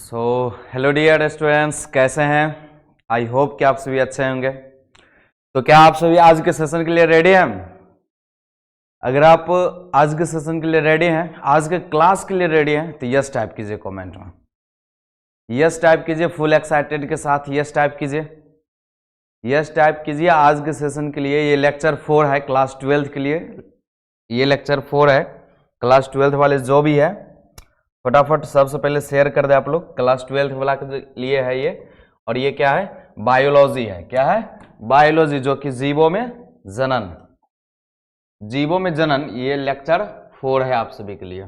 So hello dear students, कैसे हैं? I hope कि आप सभी अच्छे होंगे। तो क्या आप सभी आज के सेशन के लिए रेडी हैं? अगर आप आज के सेशन के लिए रेडी हैं, आज के क्लास के लिए रेडी हैं, तो यस टाइप कीजिए कमेंट में। यस टाइप कीजिए, फुल एक्साइटेड के साथ यस टाइप कीजिए। यस टाइप कीजिए आज के सेशन के लिए। ये लेक्चर 4 है क्लास 12 के लिए। ये लेक्चर 4 है क्लास 12 वाले जो भी है, फटाफट सबसे पहले शेयर कर दे आप लोग। क्लास 12 वाला के लिए है ये। और ये क्या है? बायोलॉजी है। क्या है? बायोलॉजी, जो कि जीवों में जनन। जीवों में जनन, ये लेक्चर 4 है आप सभी के लिए।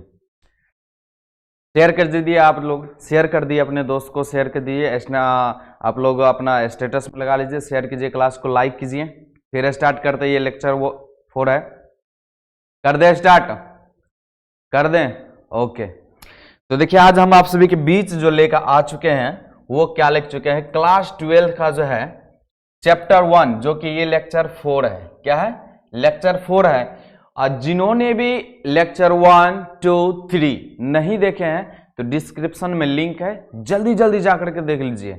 शेयर कर दीजिए आप लोग, शेयर कर दिए अपने दोस्त को, शेयर कर दिए। आप लोग अपना स्टेटस पे लगा लीजिए, शेयर कीजिए, क्लास को लाइक कीजिए। फिर स्टार्ट करते। ये लेक्चर वो 4 है। कर दें स्टार्ट? कर दें? ओके। तो देखिए आज हम आप सभी के बीच जो लेकर आ चुके हैं वो क्या लिख चुके हैं? क्लास 12 का जो है चैप्टर 1, जो कि ये लेक्चर 4 है। क्या है? लेक्चर 4 है। और जिन्होंने भी लेक्चर 1, 2, 3 नहीं देखे हैं तो डिस्क्रिप्शन में लिंक है, जल्दी जल्दी जाकर के देख लीजिए,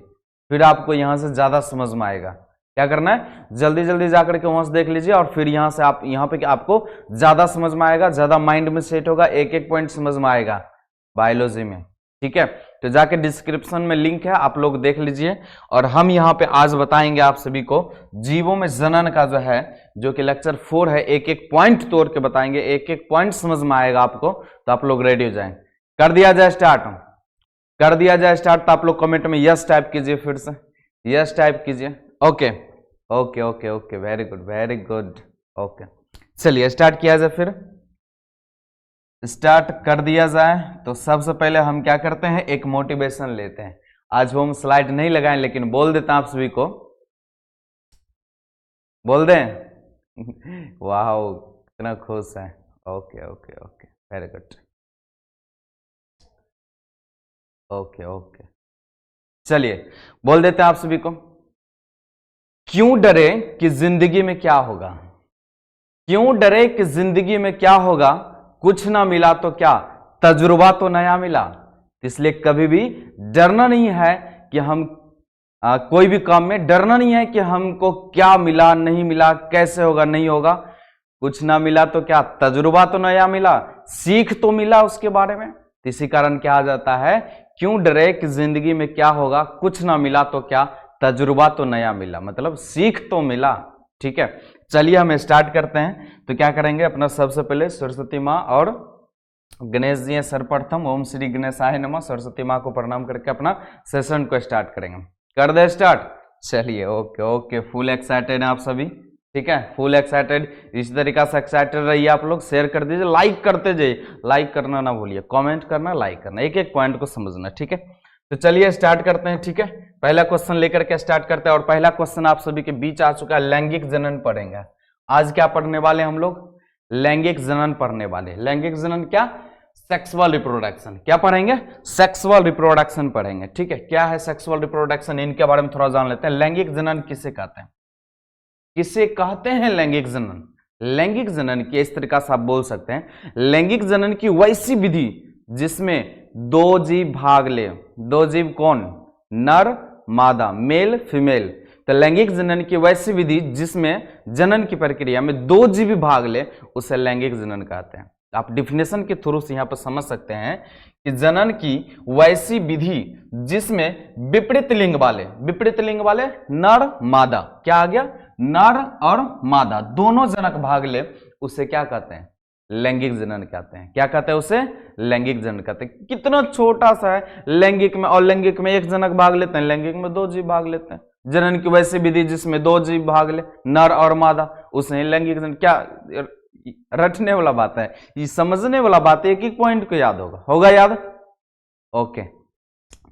फिर आपको यहां से ज्यादा समझ में आएगा। क्या करना है? जल्दी जल्दी जाकर के वहां से देख लीजिए और फिर यहां से आप यहां पे आपको ज्यादा समझ में आएगा, ज्यादा माइंड में सेट होगा, एक एक पॉइंट समझ में आएगा बायोलॉजी में। ठीक है, तो जाके डिस्क्रिप्शन में लिंक है, आप लोग देख लीजिए। और हम यहाँ पे आज बताएंगे आप सभी को जीवों में जनन का जो है, जो कि लेक्चर 4 है, एक एक पॉइंट तोड़ के बताएंगे, एक एक पॉइंट समझ में आएगा आपको। तो आप लोग रेडी हो जाएं। कर दिया जाए स्टार्ट? कर दिया जाए स्टार्ट? तो आप लोग कमेंट में यस टाइप कीजिए, फिर से यस टाइप कीजिए। Okay okay okay okay, very good very good. Okay, चलिए स्टार्ट किया जाए। फिर स्टार्ट कर दिया जाए। तो सबसे पहले हम क्या करते हैं, एक मोटिवेशन लेते हैं। आज वो हम स्लाइड नहीं लगाएं, लेकिन बोल देता हूं आप सभी को, बोल दें। वाह, कितना खुश है। Okay okay okay, very good. Okay okay, चलिए बोल देते हैं आप सभी को। क्यों डरे कि जिंदगी में क्या होगा? क्यों डरे कि जिंदगी में क्या होगा? कुछ ना मिला तो क्या, तजुर्बा तो नया मिला। इसलिए कभी भी डरना नहीं है कि हम कोई भी काम में डरना नहीं है कि हमको क्या मिला नहीं मिला, कैसे होगा नहीं होगा। कुछ ना मिला तो क्या, तजुर्बा तो नया मिला, सीख तो मिला उसके बारे में। इसी कारण क्या आ जाता है, क्यों डरे कि जिंदगी में क्या होगा, कुछ ना मिला तो क्या, तजुर्बा तो नया मिला, मतलब सीख तो मिला। ठीक है, चलिए हम स्टार्ट करते हैं। तो क्या करेंगे, अपना सबसे पहले सरस्वती माँ और गणेश जी हैं सर्वप्रथम। ओम श्री गणेशाय नमः। सरस्वती माँ को प्रणाम करके अपना सेशन को स्टार्ट करेंगे। कर दे स्टार्ट? चलिए ओके ओके, फुल एक्साइटेड हैं आप सभी? ठीक है, फुल एक्साइटेड। इसी तरीका से एक्साइटेड रहिए आप लोग। शेयर कर दीजिए, लाइक करते जाइए, लाइक करना ना भूलिए, कमेंट करना, लाइक करना, एक एक पॉइंट को समझना। ठीक है, तो चलिए स्टार्ट करते हैं। ठीक है, पहला क्वेश्चन लेकर के स्टार्ट करते हैं। और पहला क्वेश्चन आप सभी के बीच आ चुका है, लैंगिक जनन पढ़ेंगे आज। क्या पढ़ने वाले हम लोग? लैंगिक जनन पढ़ने वाले। लैंगिक जनन क्या? Sexual reproduction. क्या पढ़ेंगे? सेक्सुअल रिप्रोडक्शन पढ़ेंगे। ठीक है, क्या है सेक्सुअल रिप्रोडक्शन, इनके बारे में थोड़ा जान लेते हैं। लैंगिक जनन किसे कहते हैं? किसे कहते हैं लैंगिक जनन? लैंगिक जनन की इस तरीका से आप बोल सकते हैं, लैंगिक जनन की वैसी विधि जिसमें दो जीव भाग ले। दो जीव कौन? नर मादा, मेल फीमेल। तो लैंगिक जनन की वैसी विधि जिसमें जनन की प्रक्रिया में दो जीव भाग ले, उसे लैंगिक जनन कहते हैं। आप डिफिनेशन के थ्रू से यहां पर समझ सकते हैं कि जनन की वैसी विधि जिसमें विपरीत लिंग वाले नर मादा, क्या आ गया, नर और मादा दोनों जनक भाग ले, उसे क्या कहते हैं? लैंगिक जनन कहते हैं। क्या कहते हैं उसे? लैंगिक जनन कहते हैं। कितना छोटा सा है, लैंगिक में और लैंगिक में एक जनक भाग लेते हैं, लैंगिक में दो जीव भाग लेते हैं। जनन की वैसी विधि जिसमें दो जीव भाग ले, नर और मादा, उसे लैंगिक जनन। क्या रटने वाला बात है, ये समझने वाला बात है, एक एक पॉइंट को याद होगा याद? ओके,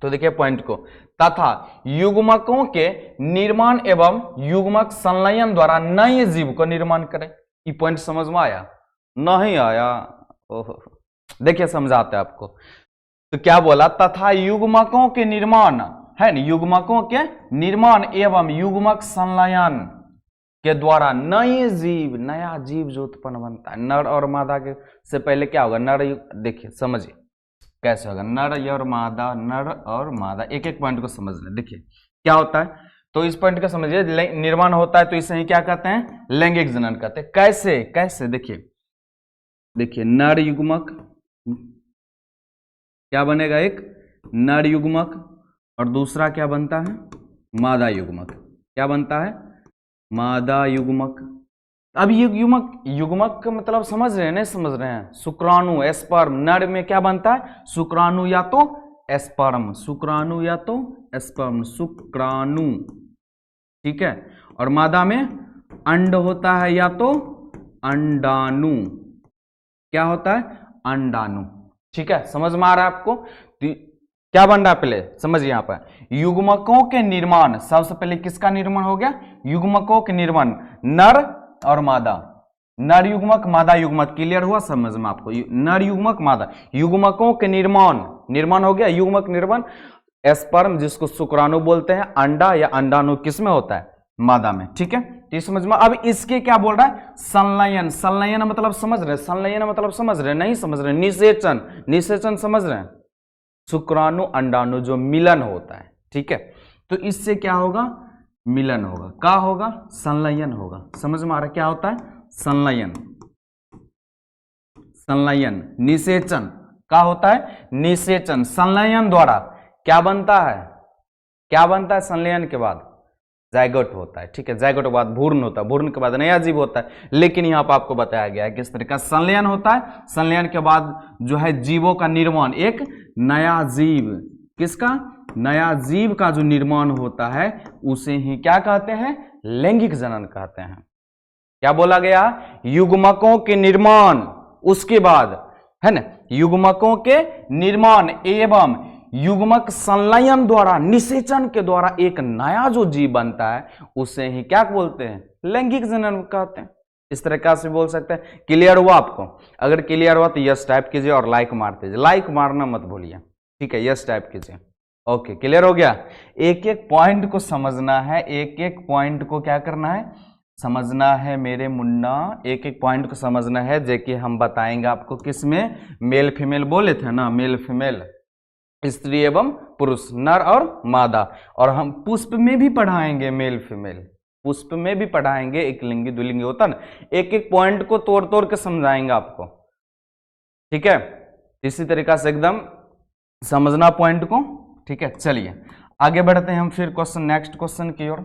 तो देखिए पॉइंट को। तथा युग्मकों के निर्माण एवं युग्मक संलयन द्वारा नए जीव को निर्माण करें। ये पॉइंट समझ में आया? नहीं आया? ओहो, देखिए समझाते हैं आपको। तो क्या बोला? तथा युग्मकों के निर्माण है ना, युग्मकों के निर्माण एवं युग्मक संलयन के द्वारा नए जीव, नया जीव जो उत्पन्न बनता है। नर और मादा के से पहले क्या होगा? नर, देखिए समझिए कैसे होगा, नर और मादा, नर और मादा, एक एक पॉइंट को समझ लें। देखिए क्या होता है, तो इस पॉइंट का समझिए, निर्माण होता है तो इसे ही क्या कहते हैं, लैंगिक जनन कहते हैं। कैसे कैसे, देखिए नर युग्मक क्या बनेगा, एक नर युग्मक और दूसरा क्या बनता है, मादा युग्मक। क्या बनता है, मादा युग्मक। अब ये युग्मक, युग्मक का मतलब समझ रहे हैं, नहीं समझ रहे हैं, शुक्राणु एस्पर्म, नर में क्या बनता है, शुक्राणु या तो एस्पर्म, शुक्राणु या तो एस्पर्म, शुक्राणु, ठीक है। और मादा में अंड होता है या तो अंडाणु, क्या होता है, अंडाणु, ठीक है। समझ में आ रहा है आपको, क्या बन रहा है, पहले समझिए। यहां पर युग्मकों के निर्माण, सबसे पहले किसका निर्माण हो गया, युग्मकों के निर्माण, नर और मादा, नर युग्मक मादा युग्मक, क्लियर हुआ समझ में आपको, नर युग्मक मादा युग्मकों के निर्माण, निर्माण हो गया, युग्मक निर्माण, एस्पर्म जिसको शुक्राणु बोलते हैं, अंडा या अंडाणु किसमें होता है, मादा में, ठीक है। ये समझ में। अब इसके क्या बोल रहा है, संलयन, संलयन मतलब समझ रहे, संलयन मतलब समझ रहे, नहीं समझ रहे, निषेचन, निषेचन समझ रहे हैं, शुक्राणु अंडाणु जो मिलन होता है, ठीक है। तो इससे क्या होगा, मिलन होगा, क्या होगा, संलयन होगा। समझ में आ रहा है क्या होता है, संलयन, संलयन, निषेचन क्या होता है, निषेचन, संलयन द्वारा क्या बनता है, क्या बनता है, संलयन के बाद जायगोट होता है, ठीक है। जायगोट के बाद भ्रूण होता है, भ्रूण के बाद नया जीव होता है। लेकिन यहां पर आपको बताया गया है किस तरीका संलयन होता है, संलयन के बाद जो है जीवों का निर्माण, एक नया जीव, किसका, नया जीव का जो निर्माण होता है उसे ही क्या कहते हैं, लैंगिक जनन कहते हैं। क्या बोला गया, युग्मकों के निर्माण, उसके बाद है ना, युग्मकों के निर्माण एवं युग्मक संलयन द्वारा, निषेचन के द्वारा एक नया जो जीव बनता है उसे ही क्या बोलते हैं, लैंगिक जनन कहते हैं। इस तरीका से बोल सकते हैं। क्लियर हुआ आपको, अगर क्लियर हुआ तो यस टाइप कीजिए और लाइक मारते जाइए, लाइक मारना मत भूलिए, ठीक है, यस टाइप कीजिए। ओके, क्लियर हो गया। एक एक पॉइंट को समझना है, एक एक पॉइंट को क्या करना है, समझना है मेरे मुन्ना, एक एक पॉइंट को समझना है, जो कि हम बताएंगे आपको किसमें, मेल फीमेल बोले थे ना, मेल फीमेल, स्त्री एवं पुरुष, नर और मादा, और हम पुष्प में भी पढ़ाएंगे मेल फीमेल, पुष्प में भी पढ़ाएंगे, एक लिंगी द्विलिंगी होता ना, एक एक पॉइंट को तोड़ तोड़ के समझाएंगे आपको, ठीक है। इसी तरीका से एकदम समझना पॉइंट को, ठीक है। चलिए आगे बढ़ते हैं हम फिर क्वेश्चन, नेक्स्ट क्वेश्चन की ओर,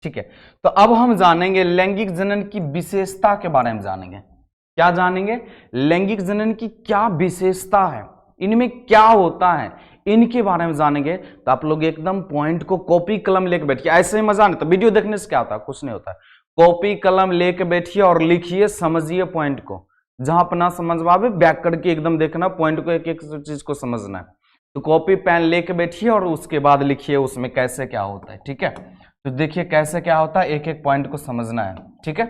ठीक है। तो अब हम जानेंगे लैंगिक जनन की विशेषता के बारे में जानेंगे। क्या जानेंगे, लैंगिक जनन की क्या विशेषता है, इनमें क्या होता है, इनके बारे में जानेंगे। तो आप लोग एकदम पॉइंट को कॉपी कलम लेके बैठिए, ऐसे ही मजा नहीं, तो वीडियो देखने से क्या होता है, कुछ नहीं होता है। कॉपी कलम लेके बैठिए और लिखिए, समझिए पॉइंट को, जहां अपना समझ में आवे बैक करके एकदम देखना, पॉइंट को एक एक चीज को समझना है। तो कॉपी पेन लेके बैठिए और उसके बाद लिखिए उसमें कैसे क्या होता है, ठीक है। तो देखिए कैसे क्या होता है, एक एक पॉइंट को समझना है, ठीक है।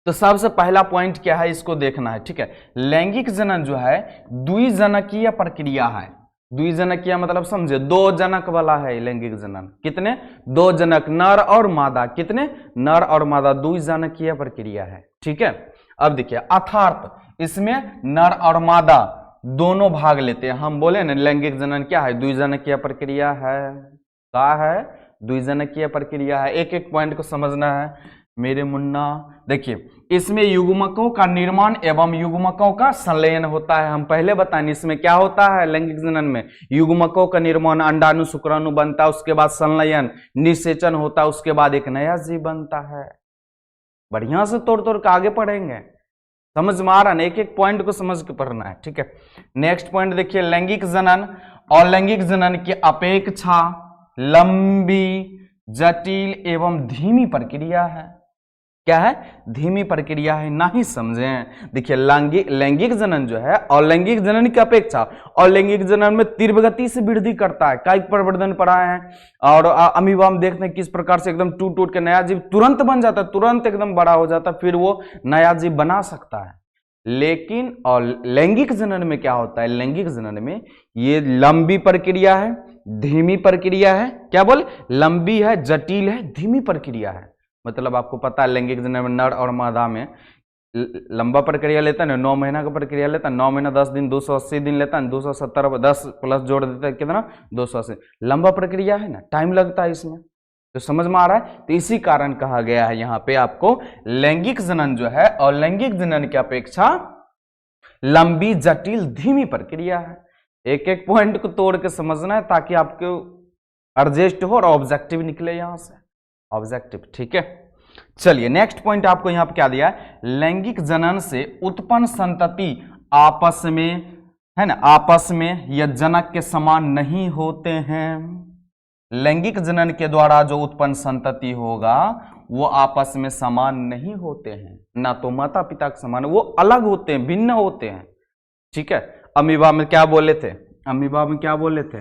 तो सबसे पहला पॉइंट क्या है, इसको देखना है, ठीक है। लैंगिक जनन जो है द्विजनकीय प्रक्रिया है, द्विजनकीय मतलब समझे, दो जनक वाला है लैंगिक जनन। कितने, दो जनक, नर और मादा, कितने, नर और मादा, द्विजनकीय प्रक्रिया है, ठीक है। अब देखिए अर्थात इसमें नर और मादा दोनों भाग लेते हैं। हम बोले ना लैंगिक जनन क्या है, द्विजनकीय प्रक्रिया है, क्या है, द्विजनकीय प्रक्रिया है। एक एक पॉइंट को समझना है मेरे मुन्ना। देखिए इसमें युग्मकों का निर्माण एवं युग्मकों का संलयन होता है। हम पहले बताएं इसमें क्या होता है, लैंगिक जनन में युग्मकों का निर्माण, अंडाणु शुक्राणु बनता है, उसके बाद संलयन निषेचन होता है, उसके बाद एक नया जीव बनता है। बढ़िया से तोड़ तोड़ के आगे पढ़ेंगे, समझ में आ रहा है, एक एक पॉइंट को समझ के पढ़ना है, ठीक है। नेक्स्ट पॉइंट देखिए, लैंगिक जनन और लैंगिक जनन की अपेक्षा लंबी, जटिल एवं धीमी प्रक्रिया है। क्या है, धीमी प्रक्रिया है, ना ही समझें। देखिए लैंगिक जनन जो है और लैंगिक जनन की अपेक्षा और लैंगिक जनन में तीव्र गति से वृद्धि करता है, कायिक प्रवर्धन पढ़ाए हैं। और अमीबा में देखते हैं किस प्रकार से एकदम टूट टूट के नया जीव तुरंत बन जाता है, तुरंत एकदम बड़ा हो जाता है, फिर वो नया जीव बना सकता है। लेकिन और लैंगिक जनन में क्या होता है, लैंगिक जनन में ये लंबी प्रक्रिया है, धीमी प्रक्रिया है। क्या बोले, लंबी है, जटिल है, धीमी प्रक्रिया है। मतलब आपको पता है लैंगिक जनन में नर और मादा में लंबा प्रक्रिया लेता है ना, 9 महीना का प्रक्रिया लेता है, 9 महीना 10 दिन 280 दिन लेता है, 270 10 प्लस जोड़ देता है कितना 280। लंबा प्रक्रिया है ना, टाइम लगता है इसमें, तो समझ में आ रहा है। तो इसी कारण कहा गया है यहाँ पे आपको लैंगिक जनन जो है अलैंगिक जनन की अपेक्षा लंबी जटिल धीमी प्रक्रिया है। एक एक पॉइंट को तोड़ के समझना है ताकि आपको एडजस्ट हो और ऑब्जेक्टिव निकले यहां से, ऑब्जेक्टिव, ठीक है। चलिए नेक्स्ट पॉइंट आपको यहां पे क्या दिया है, लैंगिक जनन से उत्पन्न संतति आपस में, है ना, आपस में या जनक के समान नहीं होते हैं। लैंगिक जनन के द्वारा जो उत्पन्न संतति होगा वो आपस में समान नहीं होते हैं, ना तो माता पिता के समान, वो अलग होते हैं, भिन्न होते हैं, ठीक है। अमीबा में क्या बोले थे, अमीबा में क्या बोले थे,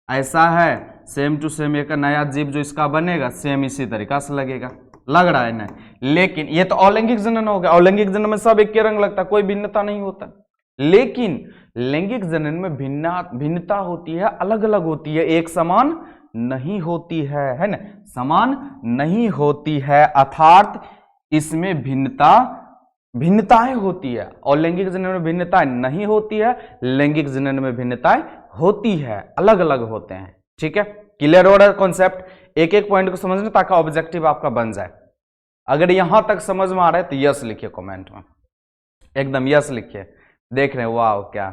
ऐसा है सेम टू सेम एक नया जीव जो इसका बनेगा सेम इसी तरीका से लगेगा, लग रहा है ना। लेकिन ये तो अलैंगिक जनन हो गया, अलैंगिक जनन में सब एक के रंग लगता है, कोई भिन्नता नहीं होता। लेकिन लैंगिक जनन में भिन्नता होती है, अलग अलग होती है, एक समान नहीं होती है ना, समान नहीं होती है, अर्थात इसमें भिन्नताएं होती है। और लैंगिक जनन में भिन्नताएं नहीं होती है, लैंगिक जनन में भिन्नताएं होती है, अलग अलग होते हैं, ठीक है। क्लियर हो रहा है कॉन्सेप्ट, एक एक पॉइंट को समझना ताकि ऑब्जेक्टिव आपका बन जाए। अगर यहां तक समझ में आ रहा है तो यस लिखिए कमेंट में, एकदम यस लिखिए, देख रहे हैं, वाह क्या,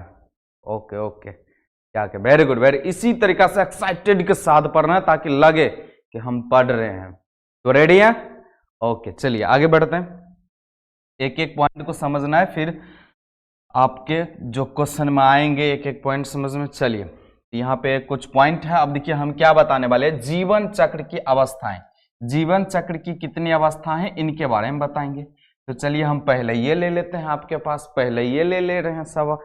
ओके ओके, क्या क्या, वेरी गुड, वेरी, इसी तरीका से एक्साइटेड के साथ पढ़ना है ताकि लगे कि हम पढ़ रहे हैं। तो रेडी है, ओके, चलिए आगे बढ़ते हैं। एक एक पॉइंट को समझना है, फिर आपके जो क्वेश्चन में आएंगे एक एक पॉइंट समझ में। चलिए यहाँ पे कुछ पॉइंट है, अब देखिए हम क्या बताने वाले हैं, जीवन चक्र की अवस्थाएं, जीवन चक्र की कितनी अवस्था हैं इनके बारे में बताएंगे। तो चलिए हम पहले ये ले लेते हैं, आपके पास पहले ये ले रहे हैं सब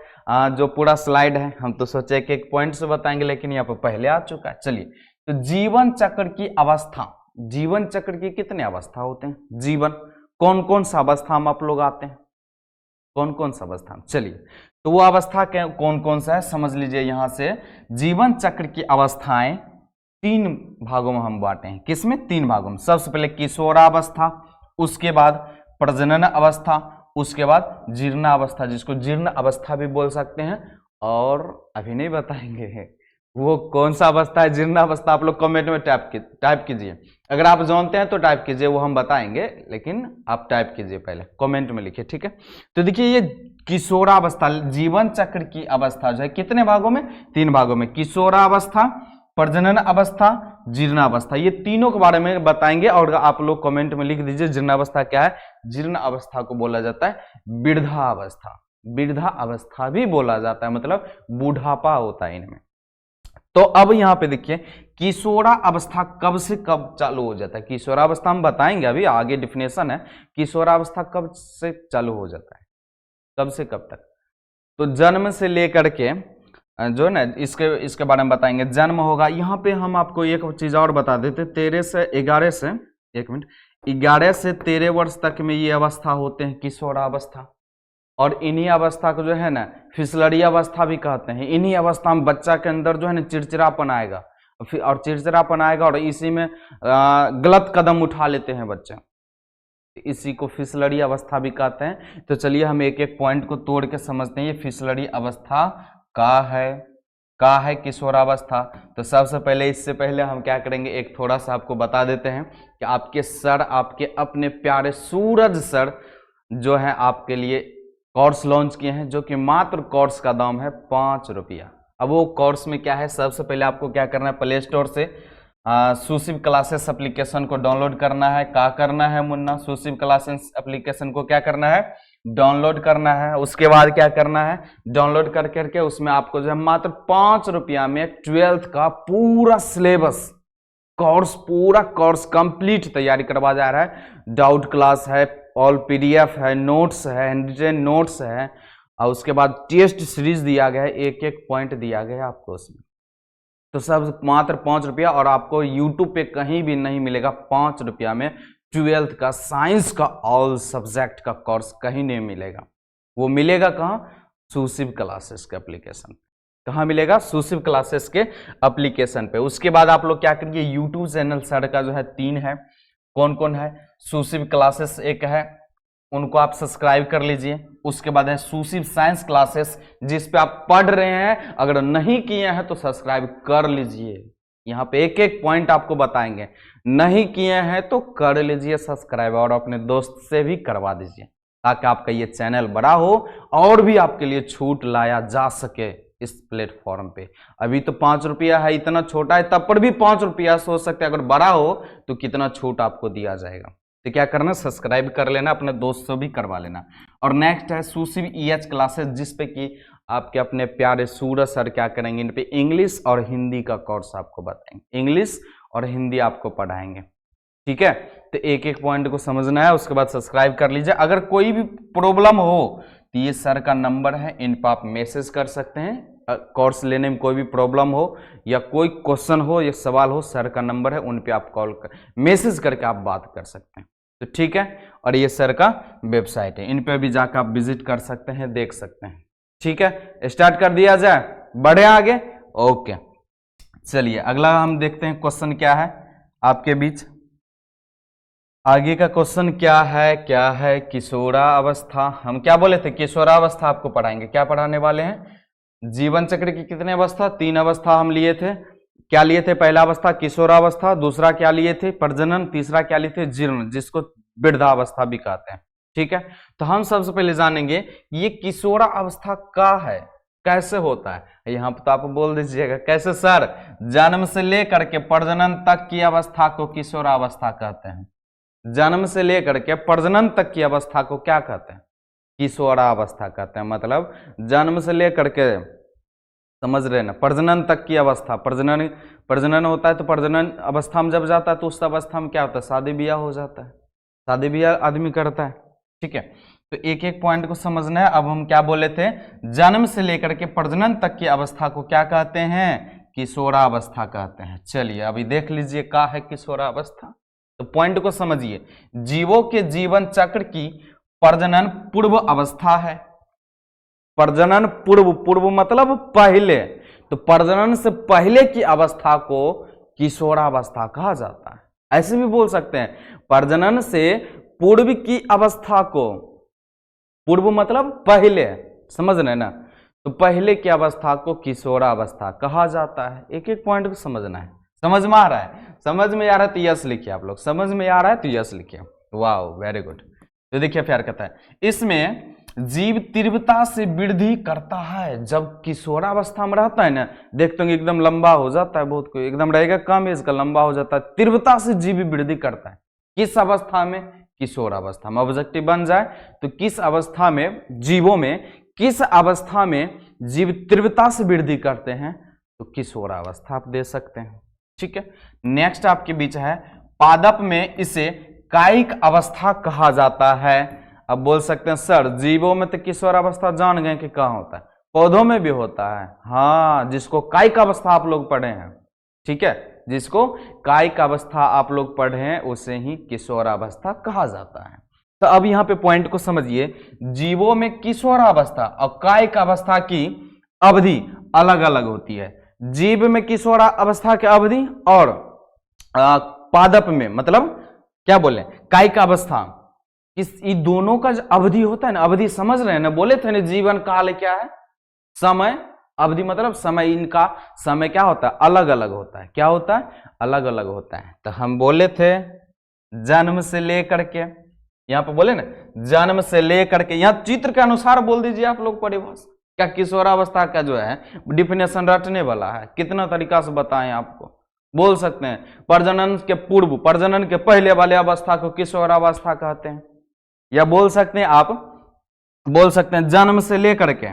जो पूरा स्लाइड है, हम तो सोचे एक एक पॉइंट से बताएंगे लेकिन यहाँ पे पहले आ चुका है। चलिए, तो जीवन चक्र की अवस्था, जीवन चक्र की कितने अवस्था होते हैं, जीवन कौन कौन सा अवस्था में आप लोग आते हैं, कौन कौन सा अवस्था में, चलिए तो वो अवस्था कौन कौन सा है समझ लीजिए। यहां से जीवन चक्र की अवस्थाएं 3 भागों में हम बांटे हैं, किसमें, 3 भागों में। सबसे पहले किशोरावस्था, उसके बाद प्रजनन अवस्था, उसके बाद जीर्णावस्था, जिसको जीर्ण अवस्था भी बोल सकते हैं, और अभी नहीं बताएंगे वो कौन सा अवस्था है जीर्ण अवस्था, आप लोग कमेंट में टाइप कीजिए, अगर आप जानते हैं तो टाइप कीजिए, वो हम बताएंगे, लेकिन आप टाइप कीजिए पहले, कमेंट में लिखिए, ठीक है। तो देखिए ये किशोरावस्था, जीवन चक्र की अवस्था जो है कितने भागों में, 3 भागों में, किशोरावस्था, प्रजनन अवस्था, जीर्णावस्था, ये तीनों के बारे में बताएंगे। और आप लोग कमेंट में लिख दीजिए जीर्णावस्था क्या है। जीर्ण अवस्था को बोला जाता है वृद्धावस्था, वृद्धा अवस्था भी बोला जाता है, मतलब बूढ़ापा होता है इनमें। तो अब यहाँ पे देखिए किशोरा अवस्था कब से कब चालू हो जाता है, किशोरावस्था हम बताएंगे, अभी आगे डिफिनेशन है, किशोरावस्था कब से चालू हो जाता है, कब से कब तक। तो जन्म से लेकर के जो है ना, इसके बारे में बताएंगे। जन्म होगा, यहाँ पे हम आपको एक चीज और बता देते, 11 से 13 वर्ष तक में ये अवस्था होते हैं किशोरावस्था, और इन्हीं अवस्था को जो है ना फिसलड़ी अवस्था भी कहते हैं। इन्हीं अवस्था में बच्चा के अंदर जो है ना चिड़चिड़ापन आएगा, और चिड़चिड़ापन आएगा और इसी में गलत कदम उठा लेते हैं बच्चे, इसी को फिसलड़ी अवस्था भी कहते हैं। तो चलिए हम एक एक पॉइंट को तोड़ के समझते हैं, ये फिसलड़ी अवस्था का है किशोरावस्था। तो सबसे पहले, इससे पहले हम क्या करेंगे, एक थोड़ा सा आपको बता देते हैं कि आपके सर, आपके अपने प्यारे सूरज सर जो है आपके लिए कोर्स लॉन्च किए हैं, जो कि मात्र कोर्स का दाम है 5 रुपया। अब वो कोर्स में क्या है, सबसे पहले आपको क्या करना है, प्ले स्टोर से सुशिव क्लासेस एप्लीकेशन को डाउनलोड करना है। क्या करना है मुन्ना, सुशिव क्लासेस एप्लीकेशन को क्या करना है, डाउनलोड करना है। उसके बाद क्या करना है, डाउनलोड कर करके उसमें आपको जो है मात्र 5 रुपया में 12th का पूरा सिलेबस कोर्स, पूरा कोर्स कंप्लीट तैयारी करवा जा रहा है। डाउट क्लास है, ऑल PDF है, नोट्स है, हैंडरिटन नोट्स है, और उसके बाद टेस्ट सीरीज दिया गया है, एक एक पॉइंट दिया गया है आपको उसमें। तो सब मात्र 5 रुपया, और आपको यूट्यूब पे कहीं भी नहीं मिलेगा 5 रुपया में 12th का साइंस का ऑल सब्जेक्ट का कोर्स कहीं नहीं मिलेगा। वो मिलेगा कहाँ, सुशिव क्लासेस के एप्लीकेशन। कहाँ मिलेगा, सुशिव क्लासेस के एप्लीकेशन पे। उसके बाद आप लोग क्या करिए, यूट्यूब चैनल सर का जो है 3 है, कौन कौन है, सुशिव क्लासेस एक है, उनको आप सब्सक्राइब कर लीजिए। उसके बाद है सुशिव साइंस क्लासेस, जिस पे आप पढ़ रहे हैं, अगर नहीं किए हैं तो सब्सक्राइब कर लीजिए। यहाँ पे एक एक पॉइंट आपको बताएंगे, नहीं किए हैं तो कर लीजिए सब्सक्राइब, और अपने दोस्त से भी करवा दीजिए, ताकि आपका ये चैनल बड़ा हो और भी आपके लिए छूट लाया जा सके इस प्लेटफॉर्म पे। अभी तो 5 रुपया है, इतना छोटा है, तब पर भी 5 रुपया सोच सकते हैं, अगर बड़ा हो तो कितना छूट आपको दिया जाएगा। तो क्या करना, सब्सक्राइब कर लेना, अपने दोस्त से भी करवा लेना। और नेक्स्ट है सुशिव ईएच क्लासेस, जिस पे कि आपके अपने प्यारे सूरज सर क्या करेंगे, इन पे इंग्लिश और हिंदी का कोर्स आपको बताएंगे, इंग्लिश और हिंदी आपको पढ़ाएंगे। ठीक है, तो एक एक पॉइंट को समझना है, उसके बाद सब्सक्राइब कर लीजिए। अगर कोई भी प्रॉब्लम हो तो ये सर का नंबर है, इन पर आप मैसेज कर सकते हैं। कोर्स लेने में कोई भी प्रॉब्लम हो या कोई क्वेश्चन हो या सवाल हो, सर का नंबर है, उन पे आप कॉल कर मैसेज करके आप बात कर सकते हैं। तो ठीक है, और ये सर का वेबसाइट है, इन पे भी जाकर आप विजिट कर सकते हैं, देख सकते हैं। ठीक है, स्टार्ट कर दिया जाए, बढ़े आगे। ओके, चलिए अगला हम देखते हैं क्वेश्चन क्या है आपके बीच। आगे का क्वेश्चन क्या है, किशोरावस्था। हम क्या बोले थे, किशोरावस्था आपको पढ़ाएंगे। क्या पढ़ाने वाले हैं, जीवन चक्र की कितने अवस्था, 3 अवस्था हम लिए थे। क्या लिए थे, पहला अवस्था किशोरावस्था, दूसरा क्या लिए थे, प्रजनन, तीसरा क्या लिए थे, जीर्ण, जिसको वृद्धावस्था भी कहते हैं। ठीक है, तो हम सबसे पहले जानेंगे ये किशोरावस्था क्या है, कैसे होता है। यहाँ पर तो आप बोल दीजिएगा कैसे सर, जन्म से लेकर के प्रजनन तक की अवस्था को किशोरावस्था कहते हैं। जन्म से लेकर के प्रजनन तक की अवस्था को क्या कहते हैं, किशोरावस्था कहते हैं। मतलब जन्म से लेकर के, समझ रहे ना, प्रजनन तक की अवस्था, प्रजनन होता है तो प्रजनन अवस्था में जब जाता है तो उस अवस्था में क्या होता है, शादी ब्याह हो जाता है, शादी ब्याह आदमी करता है। ठीक है, तो एक एक पॉइंट को समझना है। अब हम क्या बोले थे, जन्म से लेकर के प्रजनन तक की अवस्था को क्या कहते हैं, किशोरावस्था कहते हैं। चलिए अभी देख लीजिए क्या है किशोरावस्था, तो पॉइंट को समझिए। जीवों के जीवन चक्र की प्रजनन पूर्व अवस्था है। प्रजनन पूर्व मतलब पहले, तो प्रजनन से पहले की अवस्था को किशोरावस्था कहा जाता है। ऐसे भी बोल सकते हैं, प्रजनन से पूर्व की अवस्था को, पूर्व मतलब पहले, समझ रहे ना, तो पहले की अवस्था को किशोरावस्था कहा जाता है। एक एक पॉइंट को समझना है। समझ में आ रहा है, समझ में आ रहा है तो यस लिखिए आप लोग, समझ में आ रहा है तो यस लिखिए। वाह, वेरी गुड। तो देखिए प्यार कहता है, इसमें जीव तीव्रता से वृद्धि करता है। जब किशोरावस्था में रहता है ना, देखते होंगे एकदम लंबा हो जाता है, बहुत कोई एकदम रहेगा कम एज का, लंबा हो जाता है, तीव्रता से जीव वृद्धि करता है। किस अवस्था में, किशोरावस्था में। ऑब्जेक्टिव बन जाए तो किस अवस्था में, जीवों में किस अवस्था में जीव तीव्रता से वृद्धि करते हैं, तो किशोरावस्था आप दे सकते हैं। ठीक है, नेक्स्ट आपके बीच है पादप में इसे कायिक अवस्था कहा जाता है। अब बोल सकते हैं सर जीवों में तो किशोरावस्था जान गए कि कहाँ होता है, पौधों में भी होता है। हाँ, जिसको कायिक अवस्था आप लोग पढ़े हैं, ठीक है, जिसको कायिक अवस्था आप लोग पढ़े हैं उसे ही किशोरावस्था कहा जाता है। तो अब यहाँ पे पॉइंट को समझिए, जीवों में किशोरावस्था और कायिक अवस्था की अवधि अलग अलग होती है। जीव में किशोरावस्था की अवधि और पादप में, मतलब क्या बोले, कायिक अवस्था, इस दोनों का जो अवधि होता है ना, अवधि समझ रहे हैं ना, बोले थे ना जीवन काल क्या है, समय, अवधि मतलब समय, इनका समय क्या होता है, अलग अलग होता है। क्या होता है, अलग अलग होता है। तो हम बोले थे जन्म से लेकर के, यहाँ पे बोले ना जन्म से लेकर के, यहाँ चित्र के अनुसार बोल दीजिए आप लोग परिभाषा। क्या किशोरावस्था का जो है डिफिनेशन रटने वाला है, कितना तरीका से बताएं आपको। बोल सकते हैं प्रजनन के पूर्व, प्रजनन के पहले वाले अवस्था को किशोरावस्था कहते हैं, या बोल सकते हैं आप, बोल सकते हैं जन्म से लेकर के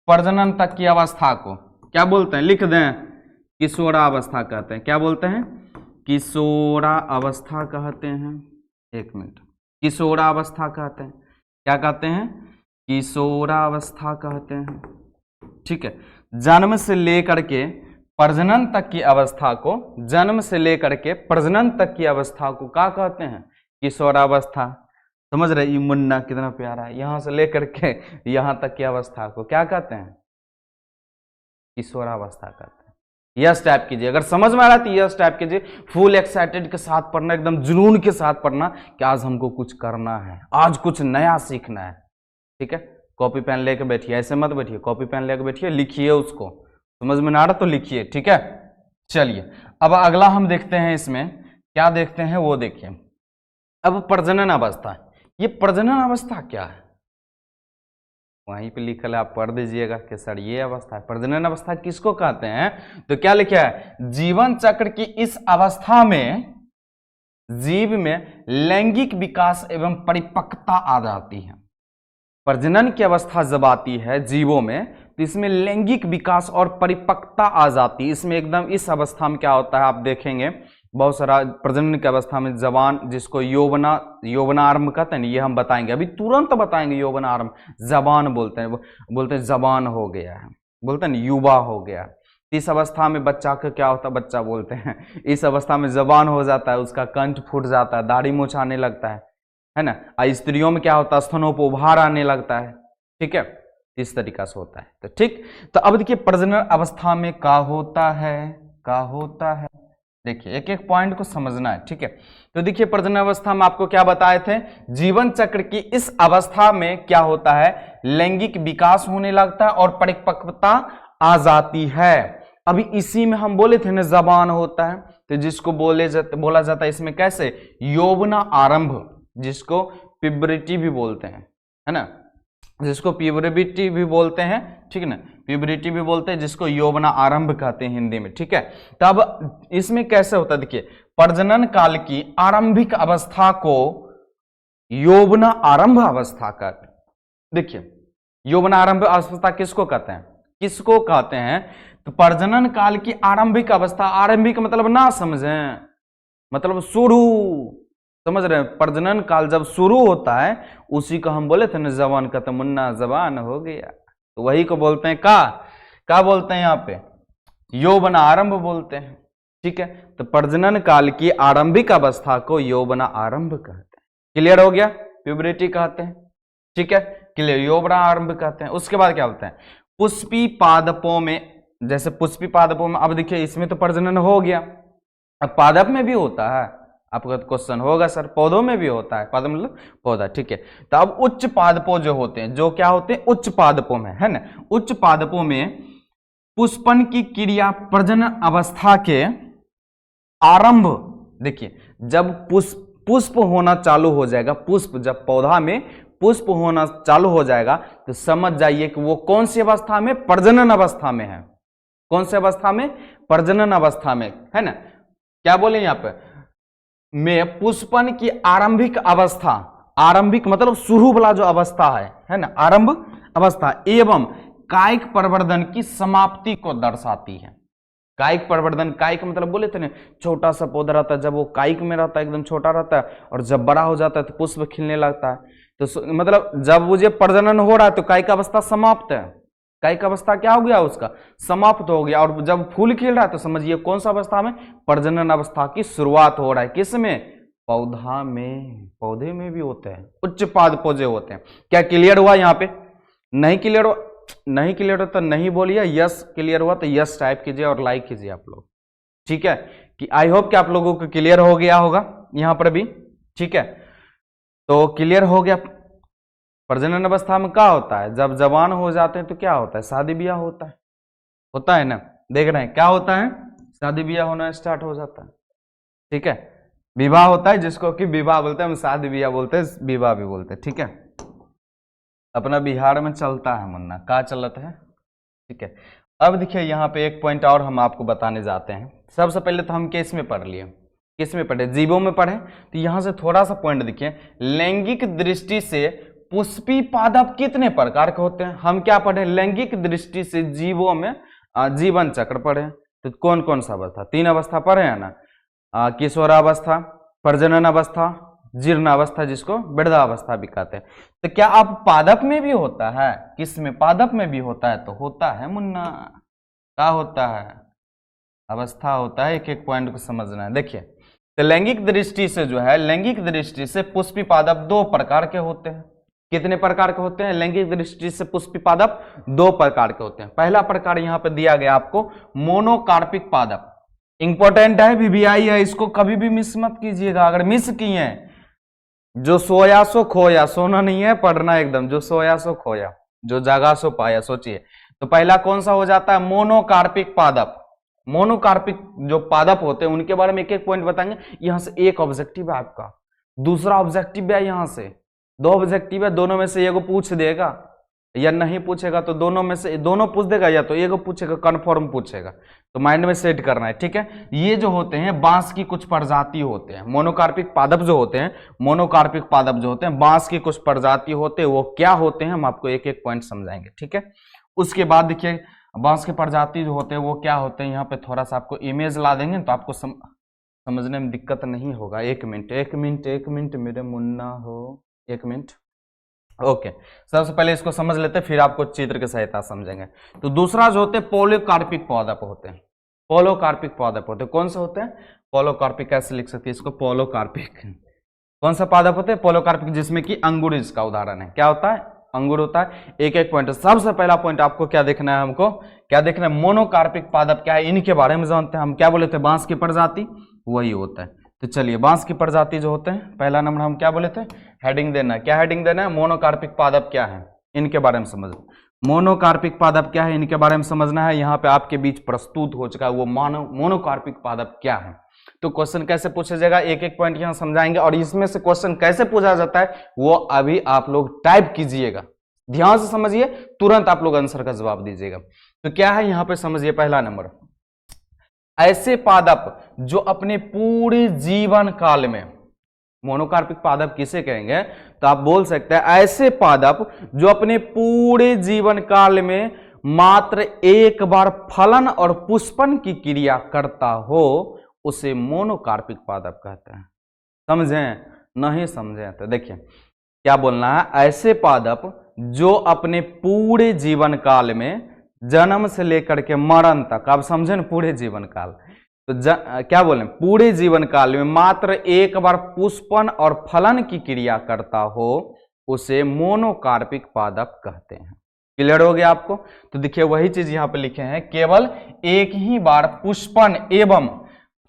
प्रजनन तक की अवस्था को क्या बोलते हैं, लिख दें, किशोरावस्था कहते हैं। क्या बोलते हैं, किशोरावस्था कहते हैं। एक मिनट, किशोरावस्था कहते हैं, क्या कहते हैं, किशोरावस्था कहते हैं। ठीक है, जन्म से लेकर के प्रजनन तक की अवस्था को, जन्म से लेकर के प्रजनन तक की अवस्था को क्या कहते हैं, किशोरावस्था। समझ रहे, ये मुन्ना कितना प्यारा है, यहां से लेकर के यहां तक की अवस्था को क्या कहते हैं, किशोरावस्था कहते हैं। यस टाइप कीजिए, अगर समझ में आ रहा है तो यस टाइप कीजिए। फुल एक्साइटेड के साथ पढ़ना, एकदम जुनून के साथ पढ़ना कि आज हमको कुछ करना है, आज कुछ नया सीखना है। ठीक है, कॉपी पेन लेके बैठिए, ऐसे मत बैठिए, कॉपी पेन लेके बैठिए, लिखिए, उसको समझ में ना आ रहा तो लिखिए। ठीक है, चलिए अब अगला हम देखते हैं, इसमें क्या देखते हैं वो देखिए। अब प्रजनन अवस्था, ये प्रजनन अवस्था क्या है, वहीं पे लिखल है, आप पढ़ दीजिएगा कि सर ये अवस्था है। प्रजनन अवस्था किसको कहते हैं, तो क्या लिखा है, जीवन चक्र की इस अवस्था में जीव में लैंगिक विकास एवं परिपक्वता आ जाती है। प्रजनन की अवस्था जब आती है जीवों में तो इसमें लैंगिक विकास और परिपक्वता आ जाती है। इसमें एकदम इस अवस्था में क्या होता है आप देखेंगे, बहुत सारा प्रजनन की अवस्था में जवान, जिसको यौवनारंभ कहते हैं, ये हम बताएंगे, अभी तुरंत बताएंगे। यौवनारंभ जवान बोलते हैं जवान हो गया है, बोलते हैं युवा हो गया। इस अवस्था में बच्चा का क्या होता है, बच्चा बोलते हैं, इस अवस्था में जवान हो जाता है, उसका कंठ फूट जाता है, दाढ़ी मूछ आने लगता है ना। स्त्रियों में क्या होता है, स्तनों पर उभार आने लगता है। ठीक है, इस तरीका से होता है। तो ठीक, तो अब देखिए प्रजनन अवस्था में क्या होता है, देखिए एक एक पॉइंट को समझना है। ठीक है, तो देखिए प्रजनन अवस्था में आपको क्या बताए थे, जीवन चक्र की इस अवस्था में क्या होता है, लैंगिक विकास होने लगता है और परिपक्वता आ जाती है। अभी इसी में हम बोले थे ना जवान होता है, तो जिसको बोला जाता है इसमें कैसे, यौवना आरंभ, जिसको प्यूबरिटी भी बोलते हैं, है ना, जिसको प्यूबरिटी भी बोलते हैं। ठीक है ना, प्यूबरिटी भी बोलते हैं, जिसको यौवना आरंभ कहते हैं हिंदी में। ठीक है, तब इसमें कैसे होता है, देखिए प्रजनन काल की आरंभिक अवस्था को यौवना आरंभ अवस्था कहते हैं। देखिए यौवना आरंभ अवस्था किसको कहते हैं, तो प्रजनन काल की आरंभिक अवस्था, आरंभिक मतलब ना समझें, मतलब शुरू, समझ रहे हैं, प्रजनन काल जब शुरू होता है उसी को हम बोले थे ना जवान का, तो मुन्ना जवान हो गया, तो वही को बोलते हैं का बोलते हैं यहाँ पे, यौवन आरंभ बोलते हैं। ठीक है, तो प्रजनन काल की आरंभिक अवस्था को यौवन आरंभ कहते हैं। क्लियर हो गया, प्यूबरिटी कहते हैं। ठीक है, क्लियर, यौवन आरंभ कहते हैं। उसके बाद क्या बोलते हैं, पुष्पी पादपों में, जैसे पुष्पी पादपों में, अब देखिए इसमें तो प्रजनन हो गया, अब पादप में भी होता है, आपका क्वेश्चन होगा सर पौधों में भी होता है, पादप मतलब पौधा। ठीक है, तो अब उच्च पादपों जो होते हैं, जो क्या होते हैं, उच्च पादपों में, है ना, उच्च पादपों में पुष्पन की क्रिया प्रजनन अवस्था के आरंभ, देखिए जब पुष्प होना चालू हो जाएगा, पुष्प जब पौधा में पुष्प होना चालू हो जाएगा तो समझ जाइए कि वो कौन सी अवस्था में, प्रजनन अवस्था में है। कौन सी अवस्था में, प्रजनन अवस्था में, है ना। क्या बोले यहाँ पे, में पुष्पन की आरंभिक अवस्था, आरंभिक मतलब शुरू वाला जो अवस्था है ना, आरंभ अवस्था, एवं कायिक प्रवर्धन की समाप्ति को दर्शाती है। कायिक प्रवर्धन, कायिक मतलब बोले थे ना, छोटा सा पौधा रहता है, जब वो कायिक में रहता है एकदम छोटा रहता है, और जब बड़ा हो जाता है तो पुष्प खिलने लगता है। तो मतलब जब वो जो प्रजनन हो रहा है तो कायिक अवस्था समाप्त है, कायिक अवस्था क्या हो गया उसका, समाप्त हो गया। और जब फूल खिल रहा है तो समझिए कौन सा अवस्था में, प्रजनन अवस्था की शुरुआत हो रहा है। किसमें, पौधा में, पौधे में भी होते हैं, उच्च पाद पौधे होते हैं। क्या क्लियर हुआ यहाँ पे, नहीं क्लियर हुआ, नहीं क्लियर होता नहीं बोलिए, यस क्लियर हुआ तो यस टाइप कीजिए और लाइक कीजिए आप लोग। ठीक है, कि आई होप कि आप लोगों को क्लियर हो गया होगा यहां पर भी। ठीक है, तो क्लियर हो गया। प्रजनन अवस्था में क्या होता है, जब जवान हो जाते हैं तो क्या होता है, शादी ब्याह होता है ना, देख रहे हैं क्या होता है, शादी ब्याह होना स्टार्ट हो जाता है। ठीक है, विवाह होता है, जिसको कि विवाह बोलते हैं, हम शादी ब्याह बोलते हैं, विवाह भी बोलते हैं। ठीक है, अपना बिहार में चलता है मुन्ना, क्या चलता है। ठीक है, अब देखिए यहाँ पे एक पॉइंट और हम आपको बताने जाते हैं। सबसे पहले तो हम किस में पढ़ लिए, किस में पढ़े, जीवों में पढ़े, तो यहाँ से थोड़ा सा पॉइंट देखिए, लैंगिक दृष्टि से पुष्पी पादप कितने प्रकार के होते हैं, हम क्या पढ़े, लैंगिक दृष्टि से जीवों में जीवन चक्र पढ़े। तो कौन कौन सा अवस्था, 3 अवस्था पढ़े हैं ना, किशोरावस्था, प्रजनन अवस्था, जीर्ण अवस्था, जिसको वृद्धावस्था भी कहते हैं। तो क्या आप पादप में भी होता है, किस में, पादप में भी होता है, तो होता है मुन्ना, क्या होता है, अवस्था होता है। एक एक पॉइंट को समझना है। देखिए तो लैंगिक दृष्टि से जो है, लैंगिक दृष्टि से पुष्पी पादप 2 प्रकार के होते हैं। कितने प्रकार के होते हैं लैंगिक दृष्टि से पुष्पी पादप? 2 प्रकार के होते हैं। पहला प्रकार यहां पे दिया गया आपको मोनोकार्पिक पादप, इंपॉर्टेंट है, वीवीआई है, इसको कभी भी मिस मत कीजिएगा। अगर मिस किए जो सोया सो खोया, सोना नहीं है पढ़ना एकदम, जो सोया सो खोया, जो जागा सो पाया। सोचिए तो पहला कौन सा हो जाता है मोनोकार्पिक पादप। मोनोकार्पिक जो पादप होते हैं उनके बारे में एक एक पॉइंट बताएंगे। यहां से एक ऑब्जेक्टिव है आपका, दूसरा ऑब्जेक्टिव है, यहां से 2 ऑब्जेक्टिव है, दोनों में से एगो पूछ देगा या नहीं पूछेगा तो दोनों में से दोनों पूछ देगा या तो एगो पूछेगा, कन्फर्म पूछेगा, तो माइंड में सेट करना है, ठीक है। ये जो होते हैं बांस की कुछ प्रजाति होते हैं, मोनोकार्पिक पादप जो होते हैं, मोनोकार्पिक पादप जो होते हैं बांस की कुछ प्रजाति होते हैं, वो क्या होते हैं हम आपको एक एक पॉइंट समझाएंगे, ठीक है। उसके बाद देखिए बांस के प्रजाति जो होते हैं वो क्या होते हैं, यहाँ पे थोड़ा सा आपको इमेज ला देंगे तो आपको समझने में दिक्कत नहीं होगा। एक मिनट मेरे मुन्ना हो, 1 मिनट। ओके, सबसे पहले इसको समझ लेते हैं फिर आपको चित्र की सहायता समझेंगे। तो दूसरा जो होते हैं पोलोकार्पिक पादप होते हैं, पोलोकार्पिक पादप होते हैं। कौन से होते हैं पोलोकार्पिक, कैसे लिख सकते हैं इसको पोलोकार्पिक। कौन सा पादप होते हैं पोलोकार्पिक, जिसमें कि अंगूर इसका उदाहरण है। क्या होता है अंगूर होता है। एक एक पॉइंट, सबसे पहला पॉइंट आपको क्या देखना है, हमको क्या देखना है मोनोकार्पिक पादप क्या है, इनके बारे में जानते हैं। हम क्या बोले थे बांस की प्रजाति, वही होता है। तो चलिए बांस की प्रजाति जो होते हैं, पहला नंबर हम क्या बोले थे, हेडिंग देना है। क्या हेडिंग देना है, मोनोकार्पिक पादप क्या है, इनके बारे में समझ। मोनोकार्पिक पादप क्या है, इनके बारे में समझना है। यहाँ पे आपके बीच प्रस्तुत हो चुका है वो मोनोकार्पिक पादप क्या है। तो क्वेश्चन कैसे पूछा जाएगा, एक एक पॉइंट यहाँ समझाएंगे, और इसमें से क्वेश्चन कैसे पूछा जाता है वो अभी आप लोग टाइप कीजिएगा, ध्यान से समझिए, तुरंत आप लोग आंसर का जवाब दीजिएगा। तो क्या है यहाँ पे समझिए, पहला नंबर ऐसे पादप जो अपने पूरे जीवन काल में, मोनोकार्पिक पादप किसे कहेंगे, तो आप बोल सकते हैं ऐसे पादप जो अपने पूरे जीवन काल में मात्र एक बार फलन और पुष्पन की क्रिया करता हो उसे मोनोकार्पिक पादप कहते हैं। समझें, नहीं समझें तो देखिए क्या बोलना है, ऐसे पादप जो अपने पूरे जीवन काल में जन्म से लेकर के मरण तक, आप समझे ना पूरे जीवन काल, तो क्या बोले पूरे जीवन काल में मात्र एक बार पुष्पन और फलन की क्रिया करता हो उसे मोनोकार्पिक पादप कहते हैं। क्लियर हो गया आपको। तो देखिए वही चीज यहां पे लिखे हैं, केवल एक ही बार पुष्पन एवं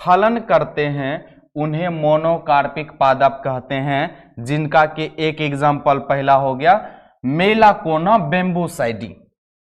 फलन करते हैं उन्हें मोनोकार्पिक पादप कहते हैं, जिनका के एक एग्जाम्पल पहला हो गया मेलाकोना बेम्बूसाइडी,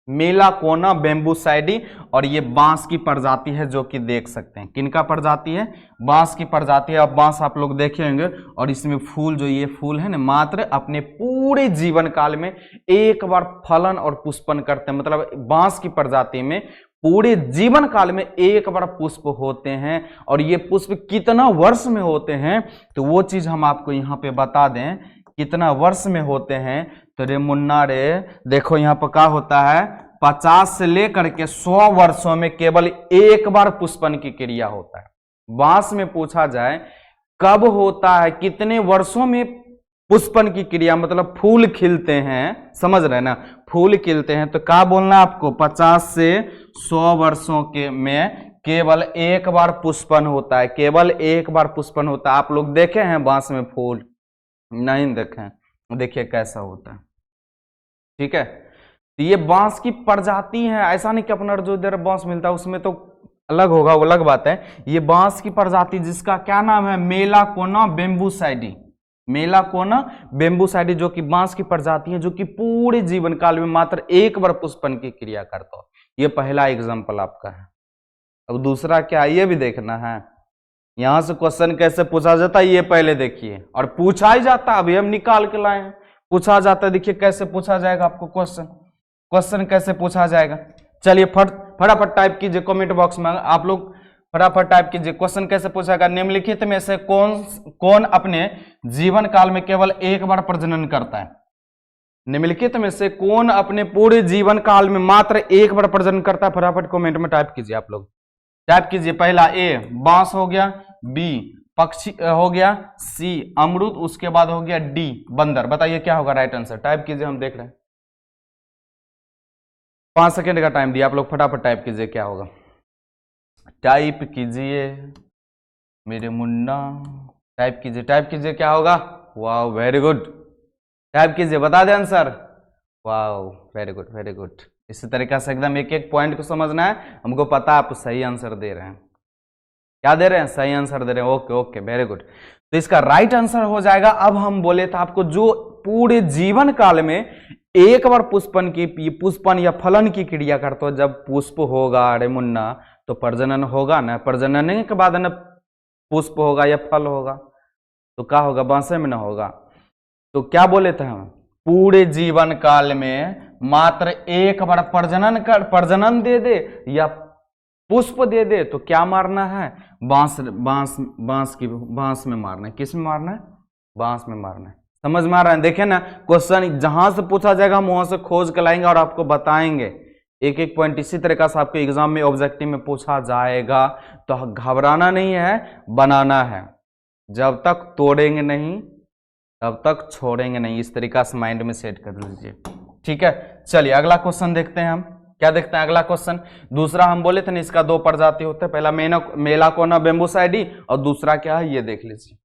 मेलाकोना बेम्बूसाइडी, और ये बांस की प्रजाति है जो कि देख सकते हैं। किनका प्रजाति है, बांस की प्रजाति है। अब बांस आप लोग देखेंगे और इसमें फूल, जो ये फूल है ना, मात्र अपने पूरे जीवन काल में एक बार फलन और पुष्पन करते हैं, मतलब बांस की प्रजाति में पूरे जीवन काल में एक बार पुष्प होते हैं। और ये पुष्प कितना वर्ष में होते हैं तो वो चीज हम आपको यहाँ पे बता दें, कितना वर्ष में होते हैं। तो रे मुन्ना रे देखो यहाँ पर क्या होता है, 50 से लेकर के 100 वर्षों में केवल एक बार पुष्पन की क्रिया होता है। बांस में पूछा जाए कब होता है, कितने वर्षों में पुष्पन की क्रिया, मतलब फूल खिलते हैं, समझ रहे ना, फूल खिलते हैं, तो क्या बोलना आपको 50 से 100 वर्षों के में केवल एक बार पुष्पन होता है, केवल एक बार पुष्पन होता है। आप लोग देखे हैं बांस में फूल, नहीं देखें, देखिए कैसा होता है, ठीक है। तो ये बांस की प्रजाति है, ऐसा नहीं कि अपना जो इधर बांस मिलता है उसमें तो अलग होगा, वो अलग बात है। ये बांस की प्रजाति जिसका क्या नाम है, मेलाकोना बेम्बूसाइडी, मेलाकोना बेम्बूसाइडी, जो कि बांस की प्रजाति है जो कि पूरे जीवन काल में मात्र एक बार पुष्पन की क्रिया करता हो। ये पहला एग्जाम्पल आपका है। अब दूसरा क्या, ये भी देखना है, यहां से क्वेश्चन कैसे पूछा जाता है ये पहले देखिए, और पूछा ही जाता है, अभी हम निकाल के लाए हैं, पूछा जाता है। देखिए कैसे पूछा जाएगा आपको क्वेश्चन, क्वेश्चन कैसे पूछा जाएगा। चलिए फटाफट टाइप कीजिए कमेंट बॉक्स में, आप लोग फटाफट टाइप कीजिए क्वेश्चन कैसे पूछेगा। निम्नलिखित में से कौन अपने जीवन काल में केवल एक बार प्रजनन करता है, निम्नलिखित में से कौन अपने पूरे जीवन काल में मात्र एक बार प्रजनन करता है, फटाफट कमेंट में टाइप कीजिए। आप लोग टाइप कीजिए, पहला ए बांस हो गया, बी पक्षी हो गया, सी अमरूद, उसके बाद हो गया डी बंदर। बताइए क्या होगा राइट आंसर, टाइप कीजिए, हम देख रहे हैं। 5 सेकेंड का टाइम दिया, आप लोग फटाफट टाइप कीजिए क्या होगा, टाइप कीजिए मेरे मुन्ना, टाइप कीजिए क्या होगा। वाह वेरी गुड, टाइप कीजिए, बता दें आंसर। वाह, वेरी गुड वेरी गुड। इसी तरीके से एकदम एक एक पॉइंट को समझना है। हमको पता है आप सही आंसर दे रहे हैं। क्या दे रहे हैं? सही आंसर दे रहे हैं। Okay okay, very good. तो इसका राइट आंसर हो जाएगा, अब हम बोले थे आपको, जो पूरे जीवन काल में एक बार पुष्पन या फलन की क्रिया करते हो, जब पुष्प होगा अरे मुन्ना तो प्रजनन होगा ना, प्रजनन के बाद ना पुष्प होगा या फल होगा, तो क्या होगा? बांसे में ना होगा। तो क्या बोले थे हम? पूरे जीवन काल में मात्र एक बार प्रजनन दे दे या पुष्प दे दे तो क्या मारना है? बांस में मारना है। किस में मारना है? बांस में मारना है। समझ में आ रहा है? देखिए ना, क्वेश्चन जहां से पूछा जाएगा हम वहां से खोज के लाएंगे और आपको बताएंगे एक एक पॉइंट। इसी तरीका से आपके एग्जाम में ऑब्जेक्टिव में पूछा जाएगा, तो घबराना नहीं है, बनाना है। जब तक तोड़ेंगे नहीं तब तक छोड़ेंगे नहीं। इस तरीका से माइंड में सेट कर लीजिए, ठीक है। चलिए अगला क्वेश्चन देखते हैं हम। क्या देखते हैं अगला क्वेश्चन? दूसरा हम बोले थे ना, इसका दो प्रजाति होते हैं, पहला मेलाकोना बेम्बूसाइडी और दूसरा क्या है ये देख लीजिए।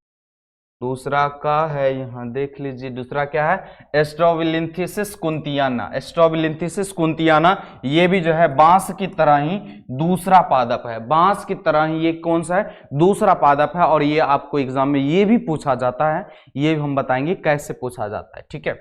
दूसरा का है, यहां देख लीजिए, दूसरा क्या है? एस्ट्रोबिलिंथिसिस कुंतियाना। एस्ट्रोबिलिंथिसिस कुंतियाना ये भी जो है बांस की तरह ही दूसरा पादप है। बांस की तरह ही ये कौन सा है? दूसरा पादप है। और ये आपको एग्जाम में ये भी पूछा जाता है, ये भी हम बताएंगे कैसे पूछा जाता है, ठीक है।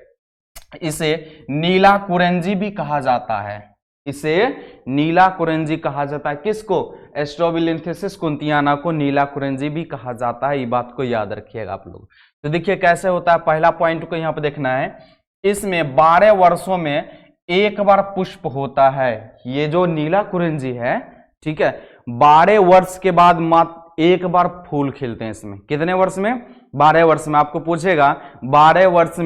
इसे नीला कुरेंजी भी कहा जाता है। इसे नीला कुरेंजी कहा जाता है। किसको? एस्ट्रोबिलिंथिसिस कुंतियाना को नीला कुरेंजी भी कहा जाता है। ये बात को याद रखिएगा आप लोग। तो देखिए कैसे होता है, पहला पॉइंट को यहाँ पे देखना है। इसमें 12 वर्षों में एक बार पुष्प होता है। ये जो नीला कुरेंजी है, ठीक है, 12 वर्ष के बाद मात्र एक बार फूल खिलते हैं इसमें। कितने वर्ष में? 12 वर्ष में। आपको पूछेगा 12 वर्षों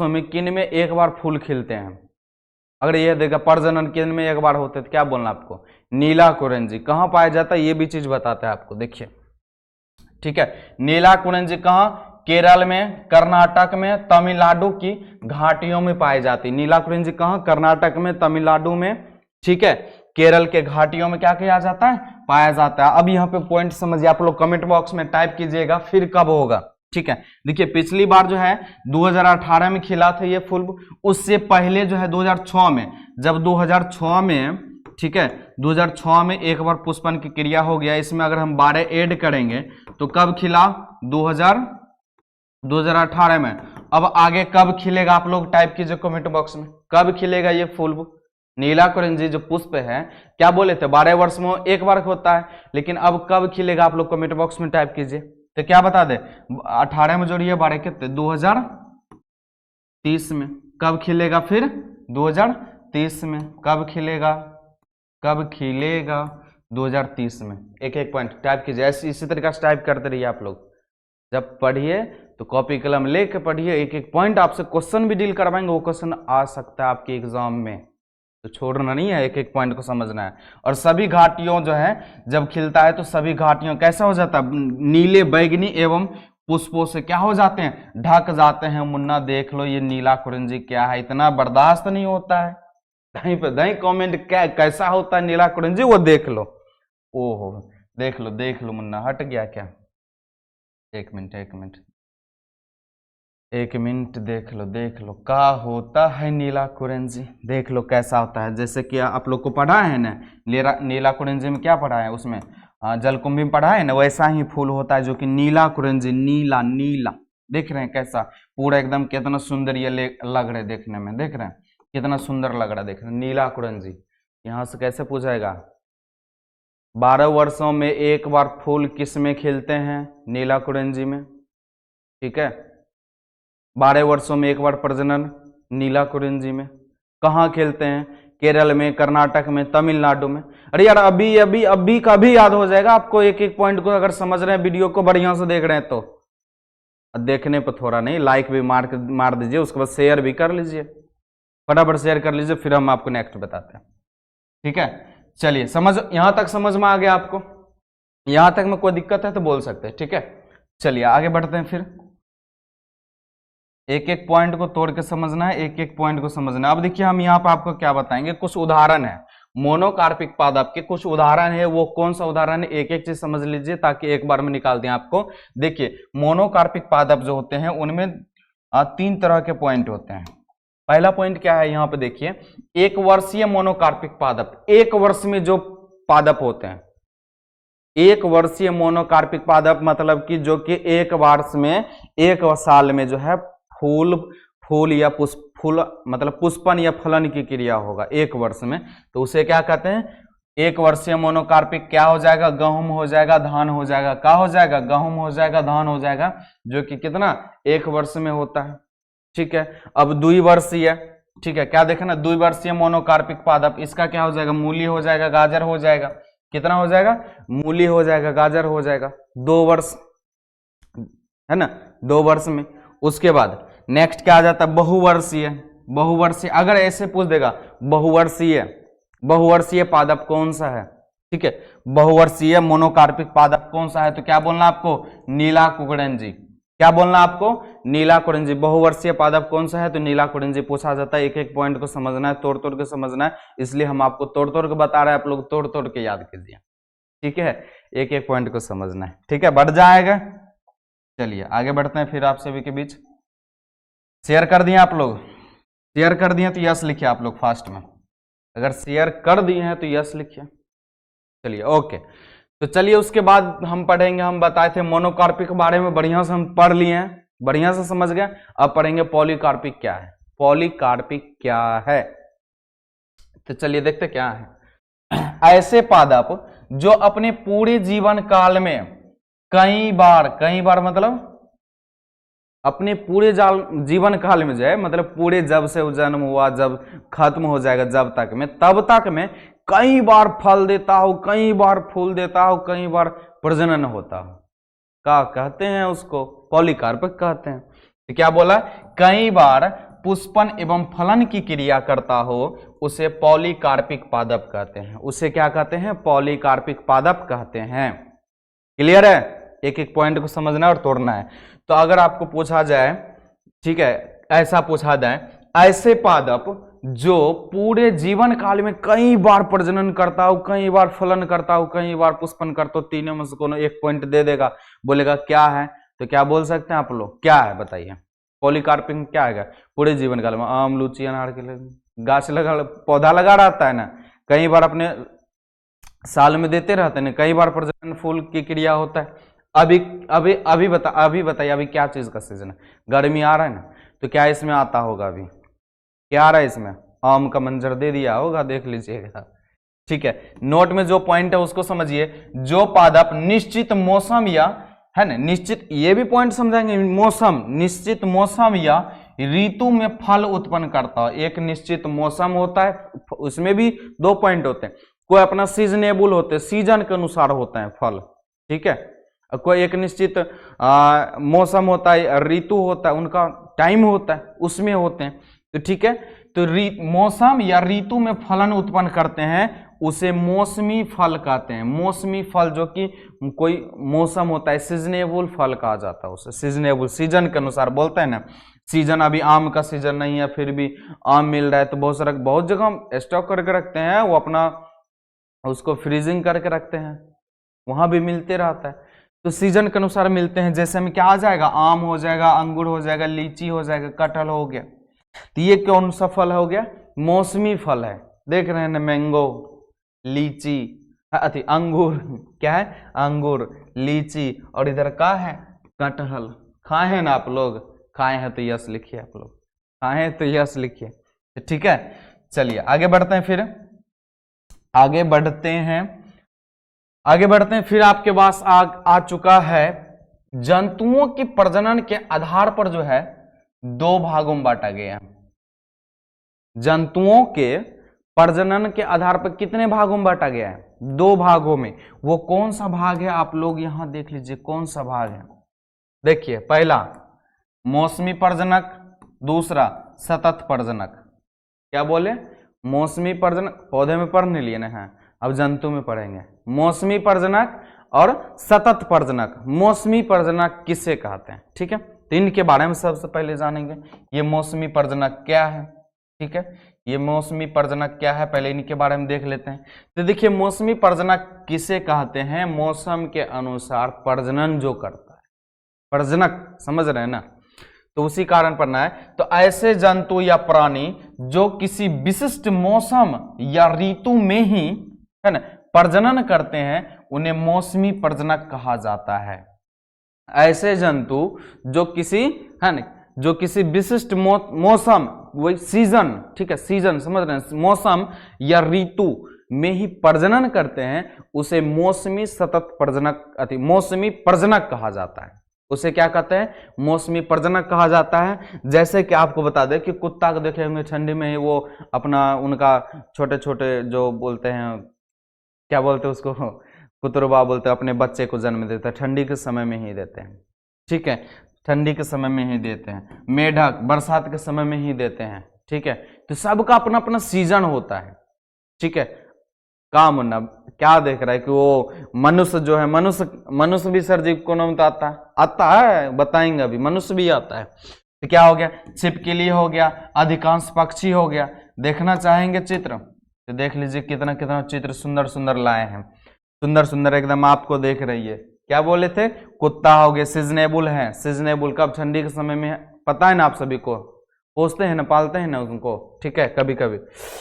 में किन में एक बार फूल खिलते हैं? अगर ये देखा प्रजनन किन में एक बार होते तो क्या बोलना आपको? नीला कुरेंजी। कहां पाया जाता है ये भी चीज बताते हैं आपको, देखिए, ठीक है। नीला कुरेंजी कहां? केरल में, कर्नाटक में, तमिलनाडु की घाटियों में पाई जाती है। नीला कुरेंजी कहां? कर्नाटक में, तमिलनाडु में, ठीक है, केरल के घाटियों में क्या किया जाता है? पाया जाता है। अब यहाँ पे पॉइंट समझिए, आप लोग कमेंट बॉक्स में टाइप कीजिएगा फिर कब होगा, ठीक है। देखिए पिछली बार जो है 2018 में खिला था ये फूल, उससे पहले जो है 2006 में, जब 2006 में, ठीक है, 2006 में एक बार पुष्पन की क्रिया हो गया। इसमें अगर हम 12 ऐड करेंगे तो कब खिला? 2018 में। अब आगे कब खिलेगा आप लोग टाइप कीजिए कमेंट बॉक्स में, कब खिलेगा ये फूल? नीला कुरेंजी जो पुष्प है, क्या बोले थे 12 वर्ष में एक बार होता है, लेकिन अब कब खिलेगा आप लोग कमेंट बॉक्स में टाइप कीजिए। तो क्या बता दे, 18 में जोड़िए 12 कितने? 2030 में। कब खिलेगा फिर? 2030 में। कब खिलेगा? कब खिलेगा? 2030 में। एक एक पॉइंट टाइप कीजिए, ऐसे इसी तरीके से टाइप करते रहिए आप लोग। जब पढ़िए तो कॉपी कलम लेके पढ़िए, एक एक पॉइंट आपसे क्वेश्चन भी डील करवाएंगे, वो क्वेश्चन आ सकता है आपके एग्जाम में, तो छोड़ना नहीं है, एक एक पॉइंट को समझना है। और सभी घाटियों जो है जब खिलता है तो सभी घाटियों कैसा हो जाता है? नीले बैगनी एवं पुष्पों से क्या हो जाते हैं? ढक जाते हैं। मुन्ना देख लो ये नीला कुरेंजी क्या है, इतना बर्दाश्त नहीं होता है। दही पे दही कमेंट क्या कैसा होता है नीला कुरेंजी, वो देख लो। ओहो, देख लो मुन्ना, हट गया क्या? एक मिनट देख लो क्या होता है नीला कुरेंजी, देख लो कैसा होता है। जैसे कि आप लोग को पढ़ा है ना नीला कुरेंजी में, क्या पढ़ा है उसमें? जलकुंभी में पढ़ा है ना, वैसा ही फूल होता है जो कि नीला कुरेंजी, नीला नीला। देख रहे हैं कैसा पूरा एकदम कितना सुंदर ये लग रहा है देखने में, देख रहे हैं कितना सुंदर लग रहा है, देख रहे हैं नीला कुरेंजी। यहाँ से कैसे पूछाएगा? 12 वर्षों में एक बार फूल किस में खिलते हैं? नीला कुरेंजी में, ठीक है। 12 वर्षों में एक बार प्रजनन नीला कुरेंजी में। कहाँ खिलते हैं? केरल में, कर्नाटक में, तमिलनाडु में। अरे यार अभी का भी याद हो जाएगा आपको, एक एक पॉइंट को अगर समझ रहे हैं, वीडियो को बढ़िया से देख रहे हैं तो। देखने पर थोड़ा नहीं, लाइक भी मार दीजिए, उसके बाद शेयर भी कर लीजिए, फटाफट शेयर कर लीजिए, फिर हम आपको नेक्स्ट बताते हैं, ठीक है। चलिए यहां तक समझ में आ गया आपको? यहां तक में कोई दिक्कत है तो बोल सकते हैं, ठीक है। चलिए आगे बढ़ते हैं फिर। एक एक पॉइंट को तोड़ के समझना है, एक एक पॉइंट को समझना है। अब देखिए हम यहाँ पे आपको क्या बताएंगे, कुछ उदाहरण है मोनोकार्पिक पादप के, कुछ उदाहरण है। वो कौन सा उदाहरण है, एक एक चीज समझ लीजिए ताकि एक बार में निकाल दें आपको। देखिए मोनोकार्पिक पादप जो होते हैं उनमें तीन तरह के पॉइंट होते हैं। पहला पॉइंट क्या है, यहां पे देखिए, एक वर्षीय मोनोकार्पिक पादप। एक वर्ष में जो पादप होते हैं, एक वर्षीय मोनोकार्पिक पादप मतलब कि जो कि एक वर्ष में, एक साल में जो है फूल या फूल मतलब पुष्पन या फलन की क्रिया होगा एक वर्ष में, तो उसे क्या कहते हैं, एक वर्षीय मोनोकार्पिक। क्या हो जाएगा, गेहूं हो जाएगा, धान हो जाएगा। क्या हो जाएगा, गेहूं हो जाएगा, धान हो जाएगा, जो कि कितना, एक वर्ष में होता है। ठीक है, अब द्विवर्षीय, ठीक है, क्या देखना, द्विवर्षीय मोनोकार्पिक पादप, इसका क्या हो जाएगा, मूली हो जाएगा, गाजर हो जाएगा। कितना हो जाएगा, मूली हो जाएगा, गाजर हो जाएगा, 2 वर्ष है ना, 2 वर्ष में। उसके बाद नेक्स्ट क्या आ जाता है, बहुवर्षीय। बहुवर्षीय अगर ऐसे पूछ देगा, बहुवर्षीय पादप कौन सा है, ठीक है, बहुवर्षीय मोनोकार्पिक पादप कौन सा है, तो क्या बोलना आपको, नीला कुकड़ेंजी। क्या बोलना आपको, नीला कुकड़ेंजी। बहुवर्षीय पादप कौन सा है, तो नीला कुकड़ेंजी पूछा जाता है। एक एक पॉइंट को समझना है, तोड़ तोड़ के समझना है, इसलिए हम आपको तोड़ तोड़ के बता रहे हैं, आप लोग तोड़ तोड़ के याद कीजिए। ठीक है, एक एक पॉइंट को समझना है। ठीक है, बढ़ जाएगा। चलिए आगे बढ़ते हैं फिर आप सभी के बीच। शेयर कर दिए आप लोग, शेयर कर दिए तो यस लिखिए आप लोग फास्ट में। अगर शेयर कर दिए हैं तो यस लिखिए। चलिए ओके, तो चलिए उसके बाद हम पढ़ेंगे, हम बताए थे मोनोकार्पिक के बारे में बढ़िया से हम पढ़ लिए हैं, बढ़िया से समझ गए। अब पढ़ेंगे पॉलीकार्पिक क्या है, पॉलीकार्पिक क्या है। तो चलिए देखते क्या है। ऐसे पादप जो अपने पूरे जीवन काल में कई बार मतलब अपने पूरे जीवन काल में जो है, मतलब पूरे जब से वो जन्म हुआ, जब खत्म हो जाएगा, जब तक में, तब तक में कई बार फल देता हो, कई बार फूल देता हो, कई बार प्रजनन होता हो, क्या कहते हैं उसको, पॉलीकार्पिक कहते हैं। तो क्या बोला, कई बार पुष्पन एवं फलन की क्रिया करता हो, उसे पॉलीकार्पिक पादप कहते हैं। उसे क्या कहते हैं, पॉलीकार्पिक पादप कहते हैं। क्लियर है, एक एक पॉइंट को समझना है और तोड़ना है। तो अगर आपको पूछा जाए, ठीक है, ऐसा पूछा जाए, ऐसे पादप जो पूरे जीवन काल में कई बार प्रजनन करता हो, कई बार फलन करता हो, कई बार पुष्पन करता हो, तीनों में से कोनो एक पॉइंट दे देगा, बोलेगा क्या है, तो क्या बोल सकते हैं आप लोग, क्या है बताइए, पॉलीकार्पिक क्या है, पूरे जीवन काल में आम, लीची, अनार के गाछ लगा, पौधा लगा रहता है ना, कई बार अपने साल में देते रहते हैं, कई बार प्रजनन फूल की क्रिया होता है। अभी बताइए, अभी क्या चीज का सीजन है, गर्मी आ रहा है ना, तो क्या इसमें आता होगा, अभी क्या आ रहा है इसमें, आम का मंजर दे दिया होगा, देख लीजिएगा। ठीक है, नोट में जो पॉइंट है उसको समझिए। जो पादप निश्चित मौसम या, है ना, निश्चित, ये भी पॉइंट समझाएंगे, मौसम, निश्चित मौसम या ऋतु में फल उत्पन्न करता है। एक निश्चित मौसम होता है, उसमें भी 2 पॉइंट होते हैं, कोई अपना सीजनेबल होते हैं, सीजन के अनुसार होता है फल, ठीक है, कोई एक निश्चित मौसम होता है, ऋतु होता है, उनका टाइम होता है, उसमें होते हैं। तो ठीक है, तो मौसम या ऋतु में फलन उत्पन्न करते हैं, उसे मौसमी फल कहते हैं। मौसमी फल जो कि कोई मौसम होता है, सीजनेबल फल कहा जाता है उसे, सीजनेबल, सीजन के अनुसार बोलते हैं ना। सीजन अभी आम का सीजन नहीं है, फिर भी आम मिल रहा है, तो बहुत जगह स्टॉक करके रखते हैं, वो अपना उसको फ्रीजिंग करके रखते हैं, वहां भी मिलते रहता है। तो सीजन के अनुसार मिलते हैं, जैसे में क्या आ जाएगा, आम हो जाएगा, अंगूर हो जाएगा, लीची हो जाएगा, कटहल हो गया। तो ये कौन सा फल हो गया, मौसमी फल है। देख रहे हैं ना, मैंगो, लीची, अति अंगूर, क्या है, अंगूर, लीची, और इधर क्या है, कटहल। खाए हैं ना आप लोग, खाए हैं तो यस लिखिए, आप लोग खाए हैं तो यस लिखिए। ठीक है, चलिए आगे बढ़ते हैं, फिर आगे बढ़ते हैं, फिर आपके पास आ चुका है, जंतुओं के प्रजनन के आधार पर जो है 2 भागों में बांटा गया। जंतुओं के प्रजनन के आधार पर कितने भागों में बांटा गया है, 2 भागों में। वो कौन सा भाग है, आप लोग यहां देख लीजिए कौन सा भाग है। देखिए, पहला मौसमी प्रजनक, दूसरा सतत प्रजनक। क्या बोले, मौसमी प्रजनक, पौधे में पढ़ नहीं लिए ना, है, अब जंतु में पढ़ेंगे। मौसमी प्रजनक और सतत प्रजनक। मौसमी प्रजनक किसे कहते हैं, ठीक है, तो इनके बारे में सबसे पहले जानेंगे। ये मौसमी प्रजनक क्या है, ठीक है, ये मौसमी प्रजनक क्या है, पहले इनके बारे में देख लेते हैं। तो देखिए, मौसमी प्रजनक किसे कहते हैं, मौसम के अनुसार प्रजनन जो करता है, प्रजनक, समझ रहे हैं ना। तो उसी कारण पढ़ना है। तो ऐसे जंतु या प्राणी जो किसी विशिष्ट मौसम या ऋतु में ही, है ना, प्रजनन करते हैं उन्हें मौसमी प्रजनक कहा जाता है। ऐसे जंतु जो किसी, है ना, जो किसी विशिष्ट मौसम, वही सीजन, ठीक है, सीजन समझ रहे हैं, मौसम या ऋतु में ही प्रजनन करते हैं उसे मौसमी सतत प्रजनक मौसमी प्रजनक कहा जाता है। उसे क्या कहते हैं? मौसमी प्रजनक कहा जाता है। जैसे कि आपको बता दें कि कुत्ता को देखे होंगे ठंडी में ही वो अपना, उनका छोटे छोटे जो बोलते हैं, क्या बोलते हैं उसको, कुतरबा बोलते हैं, अपने बच्चे को जन्म देते हैं ठंडी के समय में ही देते हैं, ठीक है, ठंडी के समय में ही देते हैं। मेढक बरसात के समय में ही देते हैं, ठीक है। तो सबका अपना अपना सीजन होता है, ठीक है। काम होना क्या देख रहा है कि वो मनुष्य जो है, मनुष्य भी सर जी को नाम तो आता है, बताएंगे अभी, मनुष्य भी आता है। तो क्या हो गया? छिपकली हो गया, अधिकांश पक्षी हो गया। देखना चाहेंगे चित्र तो देख लीजिए, कितना कितना चित्र सुंदर सुंदर लाए हैं, सुंदर सुंदर एकदम आपको देख रही है। क्या बोले थे? कुत्ता हो गया, सीजनेबल है, सीजनेबल कब? ठंडी के समय में, पता है ना आप सभी को, पोसते हैं ना, पालते हैं ना उनको, ठीक है, कभी कभी।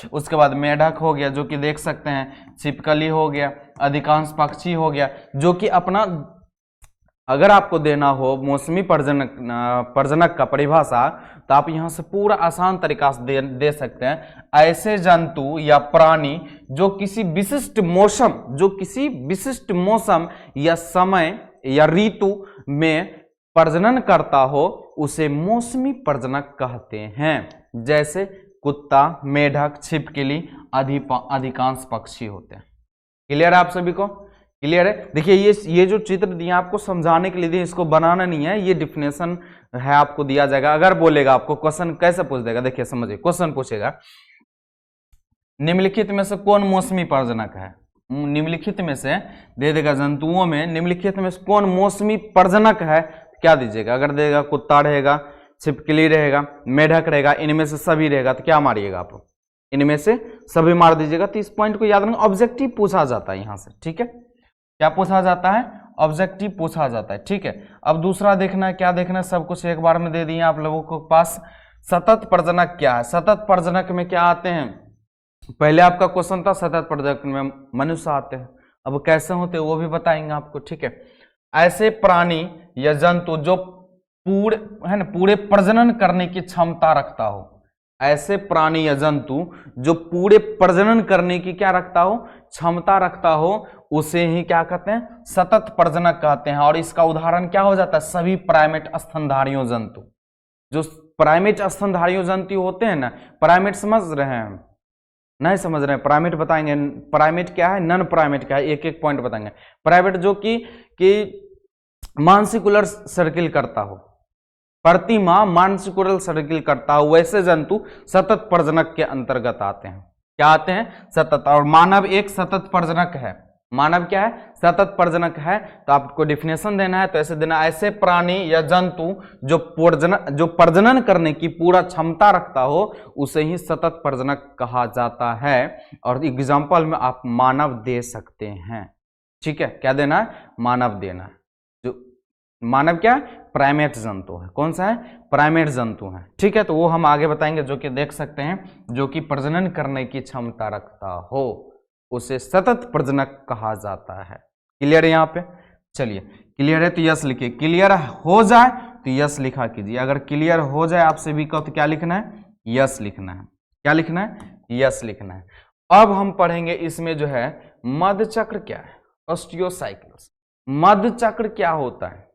उसके बाद मेढक हो गया जो कि देख सकते हैं, छिपकली हो गया, अधिकांश पक्षी हो गया, जो कि अपना, अगर आपको देना हो मौसमी प्रजनक का परिभाषा तो आप यहां से पूरा आसान तरीका से दे सकते हैं। ऐसे जंतु या प्राणी जो किसी विशिष्ट मौसम या समय या ऋतु में प्रजनन करता हो उसे मौसमी प्रजनक कहते हैं। जैसे कुत्ता, मेढक, छिपकली, अधिकांश पक्षी होते हैं। क्लियर है आप सभी को? क्लियर है? देखिए ये जो चित्र दिया आपको समझाने के लिए दिए, इसको बनाना नहीं है, ये डिफिनेशन है, आपको दिया जाएगा। अगर बोलेगा आपको क्वेश्चन कैसे पूछ देगा, देखिए समझिए, क्वेश्चन पूछेगा निम्नलिखित में से कौन मौसमी प्रजनक है, निम्नलिखित में से दे देगा जंतुओं में निम्नलिखित में से कौन मौसमी प्रजनक है, क्या दीजिएगा? अगर देगा कुत्ता रहेगा, छिपकली रहेगा, मेढक रहेगा, इनमें से सभी रहेगा तो क्या मारिएगा आप? इनमें से सभी मार दीजिएगा। तो इस पॉइंट को याद रखना, ऑब्जेक्टिव पूछा जाता है यहां से, ठीक है। क्या पूछा जाता है? ऑब्जेक्टिव पूछा जाता है, ठीक है। अब दूसरा देखना है, क्या देखना है, सब कुछ एक बार में दे दिए आप लोगों को पास। सतत प्रजनक क्या है? सतत प्रजनक में क्या आते हैं? पहले आपका क्वेश्चन था सतत प्रजनक में मनुष्य आते हैं, अब कैसे होते हैं वो भी बताएंगे आपको, ठीक है। ऐसे प्राणी या जंतु जो पूरे प्रजनन करने की क्षमता रखता हो, ऐसे प्राणी या जंतु जो पूरे प्रजनन करने की क्या रखता हो? क्षमता रखता हो, उसे ही क्या कहते हैं? सतत प्रजनक कहते हैं। और इसका उदाहरण क्या हो जाता है? सभी प्राइमेट स्तनधारियों जंतु। जो प्राइमेट स्तनधारियों जंतु होते हैं ना, प्राइमेट समझ रहे हैं? नहीं समझ रहे हैं? प्राइमेट बताएंगे, प्राइमेट क्या है, नन प्राइमेट क्या है, एक एक पॉइंट बताएंगे। प्राइमेट जो कि मांसिकुलर सर्किल करता हो, प्रतिमा मांसिकुलर सर्किल करता हो, वैसे जंतु सतत प्रजनक के अंतर्गत आते हैं। क्या आते हैं? सतत। और मानव एक सतत प्रजनक है। मानव क्या है? सतत प्रजनक है। तो आपको डिफिनेशन देना है तो ऐसे देना, ऐसे प्राणी या जंतु जो प्रजनन करने की पूरा क्षमता रखता हो उसे ही सतत प्रजनक कहा जाता है। और एग्जाम्पल में आप मानव दे सकते हैं, ठीक है। क्या देना है? मानव देना है। जो मानव क्या है? प्राइमेट जंतु है। कौन सा है? प्राइमेट जंतु है, ठीक है। तो वो हम आगे बताएंगे, जो कि देख सकते हैं, जो कि प्रजनन करने की क्षमता रखता हो उसे सतत प्रजनक कहा जाता है। क्लियर है यहाँ पे? चलिए, क्लियर है तो यस लिखिए। क्लियर हो जाए तो यस लिखा कीजिए। अगर क्लियर हो जाए आपसे भी कहो तो क्या लिखना है? यस लिखना है। क्या लिखना है? यस लिखना है। अब हम पढ़ेंगे इसमें जो है मध्य चक्र क्या है, ऑस्टियोसाइक्लस। मध्य चक्र क्या होता है,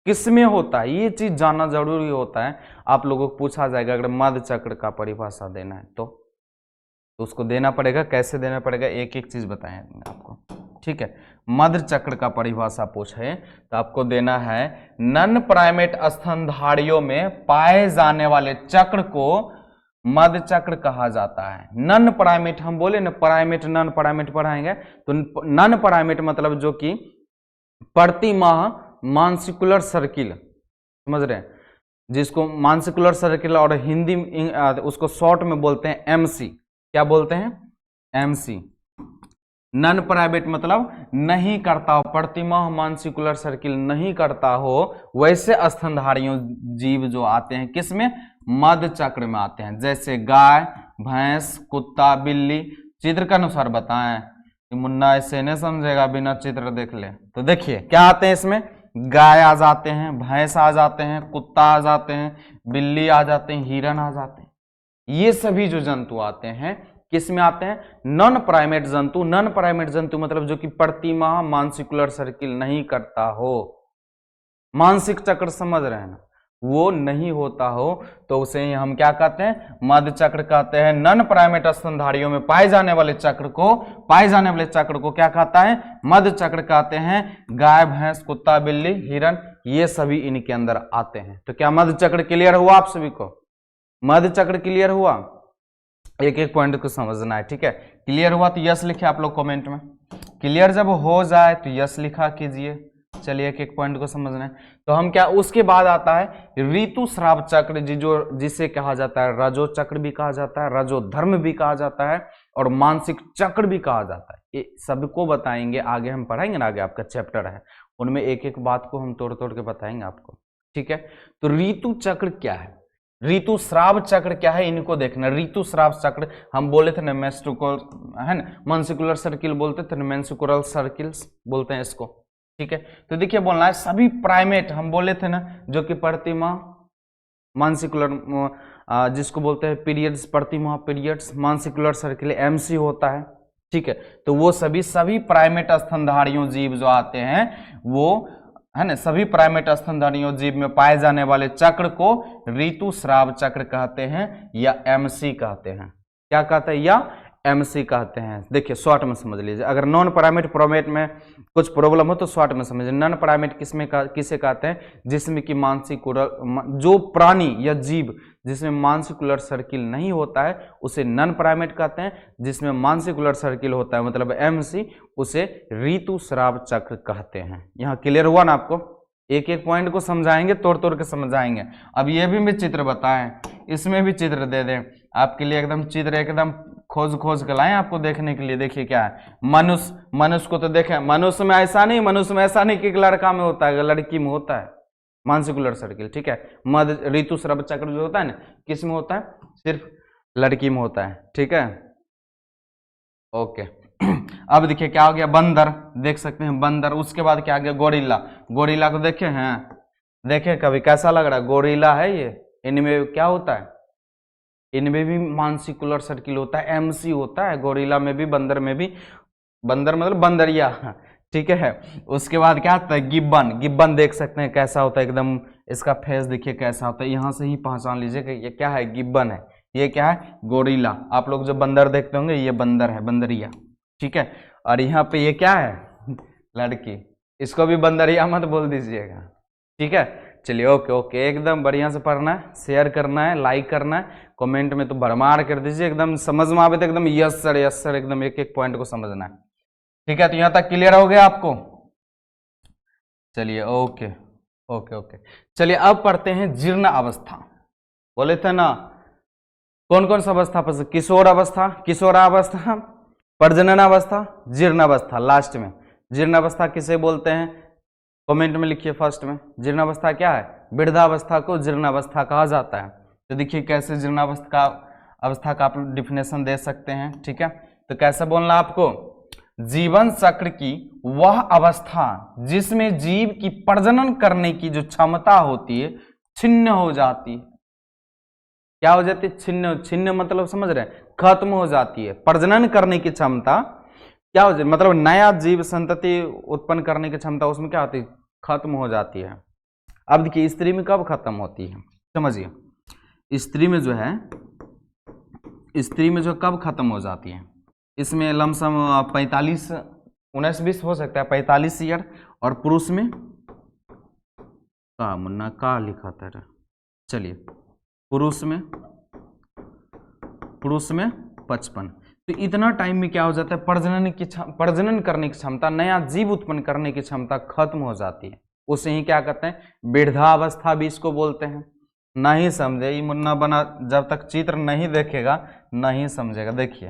किसमें होता है, ये चीज जानना जरूरी होता है। आप लोगों को पूछा जाएगा अगर मध्य चक्र का परिभाषा देना है तो उसको देना पड़ेगा। कैसे देना पड़ेगा, एक एक चीज बताएंगे आपको, ठीक है। मध्य चक्र का परिभाषा पूछे तो आपको देना है, नन प्राइमेट स्तनधारियों में पाए जाने वाले चक्र को मध्य चक्र कहा जाता है। नन प्राइमेट, हम बोले ना प्राइमेट नन प्राइमेट पढ़ाएंगे, तो नन प्राइमेट मतलब जो कि प्रति माह मांसिकुलर सर्किल, समझ रहे हैं, जिसको मांसिकुलर सर्किल और हिंदी उसको शॉर्ट में बोलते हैं एमसी। क्या बोलते हैं? एमसी, नॉन प्राइवेट मतलब नहीं करता हो, प्रतिमाह मानसिकुलर सर्किल नहीं करता हो, वैसे स्तनधारियों जीव जो आते हैं किसमें, मध्य चक्र में आते हैं। जैसे गाय, भैंस, कुत्ता, बिल्ली। चित्र के अनुसार बताएं, मुन्ना ऐसे नहीं समझेगा बिना चित्र देख ले। तो देखिए क्या आते हैं इसमें, गाय आ जाते हैं, भैंस आ जाते हैं, कुत्ता आ जाते हैं, बिल्ली आ जाते हैं, हिरन आ जाते हैं। ये सभी जो जंतु आते हैं किस में आते हैं, नॉन प्राइमेट जंतु। नॉन प्राइमेट जंतु मतलब जो कि प्रतिमाह मानसिकुलर सर्किल नहीं करता हो, मानसिक चक्र समझ रहे हैं ना, वो नहीं होता हो तो उसे हम क्या कहते हैं, मध्य चक्र कहते हैं। नॉन प्राइमेट स्तनधारियों में पाए जाने वाले चक्र को क्या कहता है, मध्य चक्र कहते हैं। गाय, भैंस, कुत्ता, बिल्ली, हिरन, ये सभी इनके अंदर आते हैं। तो क्या मध्य चक्र क्लियर हुआ आप सभी को, मध्य चक्र क्लियर हुआ? एक एक पॉइंट को समझना है, ठीक है। क्लियर हुआ तो यस लिखे आप लोग कमेंट में। क्लियर जब हो जाए तो यस लिखा कीजिए। चलिए एक एक पॉइंट को समझना है। तो हम क्या, उसके बाद आता है ऋतुस्राव चक्र, जिसे कहा जाता है रजो चक्र भी कहा जाता है, रजो धर्म भी कहा जाता है, और मानसिक चक्र भी कहा जाता है। ये सबको बताएंगे आगे, हम पढ़ाएंगे ना, आगे आपका चैप्टर है उनमें एक एक बात को हम तोड़ तोड़ के बताएंगे आपको, ठीक है। तो ऋतु चक्र क्या है, ऋतुस्राव चक्र क्या है, इनको देखना। ऋतुस्राव चक्र हम बोले थे ना, मेंस्ट्रुअल है ना, मानसिकुलर सर्किल बोलते थे ना, मेंस्ट्रुअल सर्किल्स बोलते हैं इसको, ठीक है। तो देखिए बोलना है सभी प्राइमेट, हम बोले थे ना, जो कि प्रतिमाह मानसिकुलर, जिसको बोलते हैं पीरियड्स, प्रतिमाह पीरियड्स, मानसिकुलर सर्किल एमसी होता है, ठीक है। तो वो सभी प्राइमेट स्तनधारियों जीव जो आते हैं वो है ना, सभी प्राइमेट स्तनधारियों जीव में पाए जाने वाले चक्र को ऋतुस्राव चक्र कहते हैं या एमसी कहते हैं। क्या कहते हैं, या एमसी कहते हैं। देखिए शॉर्ट में समझ लीजिए, अगर नॉन प्राइमेट प्राइमेट में कुछ प्रॉब्लम हो तो शॉर्ट में समझिए। नॉन प्राइमेट किसे कहते हैं, जिसमें कि जो प्राणी या जीव जिसमें मानसिकुलर सर्किल नहीं होता है उसे नॉन प्राइमेट कहते हैं। जिसमें मानसिकुलर सर्किल होता है मतलब एमसी, उसे ऋतुस्राव चक्र कहते हैं। यहाँ क्लियर हुआ ना आपको? एक एक पॉइंट को समझाएंगे, तोड़ तोड़ के समझाएंगे। अब ये भी चित्र बताएं, इसमें भी चित्र दे दें आपके लिए, एकदम चित्र एकदम खोज के लाएं आपको देखने के लिए। देखिए क्या है, मनुष्य को तो देखें, मनुष्य में ऐसा नहीं कि लड़का में होता है, लड़की में होता है मानसिकुलर सर्किल, ठीक है। मध्य ऋतुस्राव चक्र जो होता है ना, किस में होता है, सिर्फ लड़की में होता है, ठीक है। ओके अब देखिए क्या हो गया, बंदर, देख सकते हैं बंदर। उसके बाद क्या आ गया, गोरिल्ला। गोरिल्ला को देखे हैं, देखे कभी, कैसा लग रहा है, गोरिल्ला है ये। इनमें क्या होता है, इनमें भी मानसिकुलर सर्किल होता है, एमसी होता है। गोरिल्ला में भी, बंदर में भी, बंदर मतलब बंदरिया, ठीक है। उसके बाद क्या आता है, गिब्बन। गिब्बन देख सकते हैं कैसा होता है, एकदम इसका फेस देखिए कैसा होता है, यहां से ही पहचान लीजिए कि ये क्या है, गिब्बन है। ये क्या है, गोरिल्ला। आप लोग जो बंदर देखते होंगे ये बंदर है, बंदरिया, ठीक है। और यहाँ पे ये क्या है, लड़की, इसको भी बंदरिया मत बोल दीजिएगा, ठीक है। चलिए ओके ओके, एकदम बढ़िया से पढ़ना है, शेयर करना है, लाइक करना है, कमेंट में तो भरमार कर दीजिए, एकदम समझ में आवे तो एकदम यस सर एकदम एक एक पॉइंट को समझना है, ठीक है। तो यहां तक क्लियर हो गया आपको? चलिए ओके ओके ओके। चलिए अब पढ़ते हैं जीर्ण अवस्था। बोले थे ना कौन कौन सा अवस्था पर, किशोरावस्था, प्रजनन अवस्था, जीर्ण अवस्था। लास्ट में जीर्ण अवस्था किसे बोलते हैं, कमेंट में लिखिए फर्स्ट में। जीर्ण अवस्था क्या है, वृद्धावस्था को जीर्ण अवस्था कहा जाता है। तो देखिए कैसे जीर्ण अवस्था का आप डिफिनेशन दे सकते हैं, ठीक है। तो कैसे बोलना आपको, जीवन चक्र की वह अवस्था जिसमें जीव की प्रजनन करने की जो क्षमता होती है छिन्न हो जाती है। क्या हो जाती है, छिन्न मतलब समझ रहे हैं, खत्म हो जाती है। प्रजनन करने की क्षमता क्या हो जाती है, मतलब नया जीव संतति उत्पन्न करने की क्षमता उसमें क्या होती है, खत्म हो जाती है। अब देखिए स्त्री में कब खत्म होती है, समझिए। स्त्री में जो कब खत्म हो जाती है, इसमें लमसम 45 19-20 हो सकता है, 45 ईयर। और पुरुष में का मुन्ना का लिखा था, चलिए पुरुष में 55। तो इतना टाइम में क्या हो जाता है, प्रजनन करने की क्षमता, नया जीव उत्पन्न करने की क्षमता खत्म हो जाती है। उसे ही क्या कहते हैं, वृद्धावस्था भी इसको बोलते हैं। नहीं समझे ये मुन्ना बना, जब तक चित्र नहीं देखेगा नहीं समझेगा। देखिए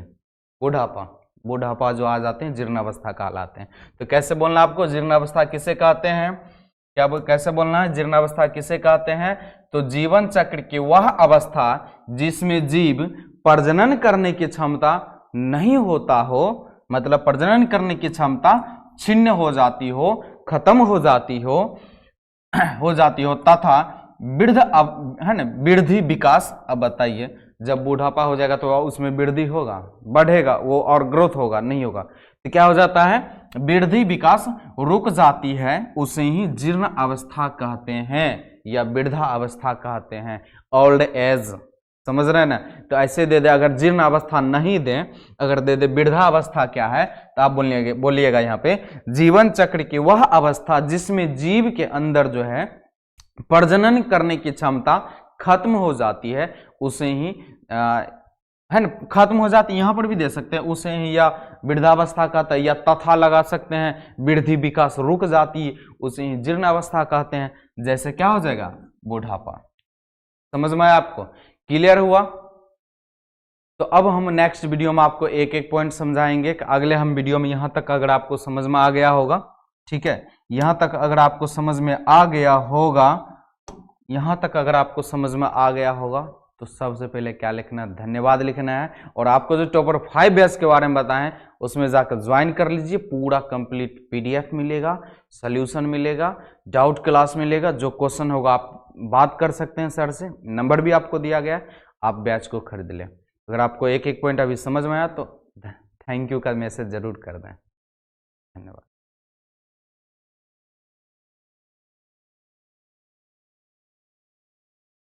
बुढ़ापा, बुढ़ापा जो आ जाते हैं जीर्णावस्था कहलाते हैं। तो कैसे बोलना आपको, जीर्णावस्था किसे कहते हैं, क्या कैसे बोलना है, जीर्णावस्था किसे कहते हैं? तो जीवन चक्र की वह अवस्था जिसमें जीव प्रजनन करने की क्षमता नहीं होता हो, मतलब प्रजनन करने की क्षमता छिन्न हो जाती हो, खत्म हो जाती हो तथा वृद्ध है ना, वृद्धि विकास। अब बताइए, जब बुढ़ापा हो जाएगा तो उसमें वृद्धि होगा, बढ़ेगा वो, और ग्रोथ होगा नहीं होगा, तो क्या हो जाता है, वृद्धि विकास रुक जाती है, उसे ही जीर्ण अवस्था कहते हैं या वृद्धा अवस्था कहते हैं, ओल्ड एज। समझ रहे हैं ना? तो ऐसे दे दे, अगर जीर्ण अवस्था नहीं दे, अगर दे दे वृद्धा अवस्था क्या है, तो आप बोलिएगा यहाँ पे जीवन चक्र की वह अवस्था जिसमें जीव के अंदर जो है प्रजनन करने की क्षमता खत्म हो जाती है, उसे ही है ना, खत्म हो जाती है, यहां पर भी दे सकते हैं उसे ही, या वृद्धावस्था कहते हैं, या तथा लगा सकते हैं, वृद्धि विकास रुक जाती है, उसे ही जीर्णावस्था कहते हैं। जैसे क्या हो जाएगा, बुढ़ापा। समझ में आया आपको, क्लियर हुआ? तो अब हम नेक्स्ट वीडियो में आपको एक एक पॉइंट समझाएंगे। अगले हम वीडियो में यहां तक अगर आपको समझ में आ गया होगा, ठीक है, यहां तक अगर आपको समझ में आ गया होगा, यहां तक अगर आपको समझ में आ गया होगा, तो सबसे पहले क्या लिखना है, धन्यवाद लिखना है। और आपको जो टॉपर 5 बैच के बारे में बताएं, उसमें जाकर ज्वाइन कर लीजिए, पूरा कंप्लीट पीडीएफ मिलेगा, सॉल्यूशन मिलेगा, डाउट क्लास मिलेगा, जो क्वेश्चन होगा आप बात कर सकते हैं सर से, नंबर भी आपको दिया गया है, आप बैच को खरीद लें। अगर आपको एक एक पॉइंट अभी समझ में आया तो थैंक यू का मैसेज जरूर कर दें। धन्यवाद।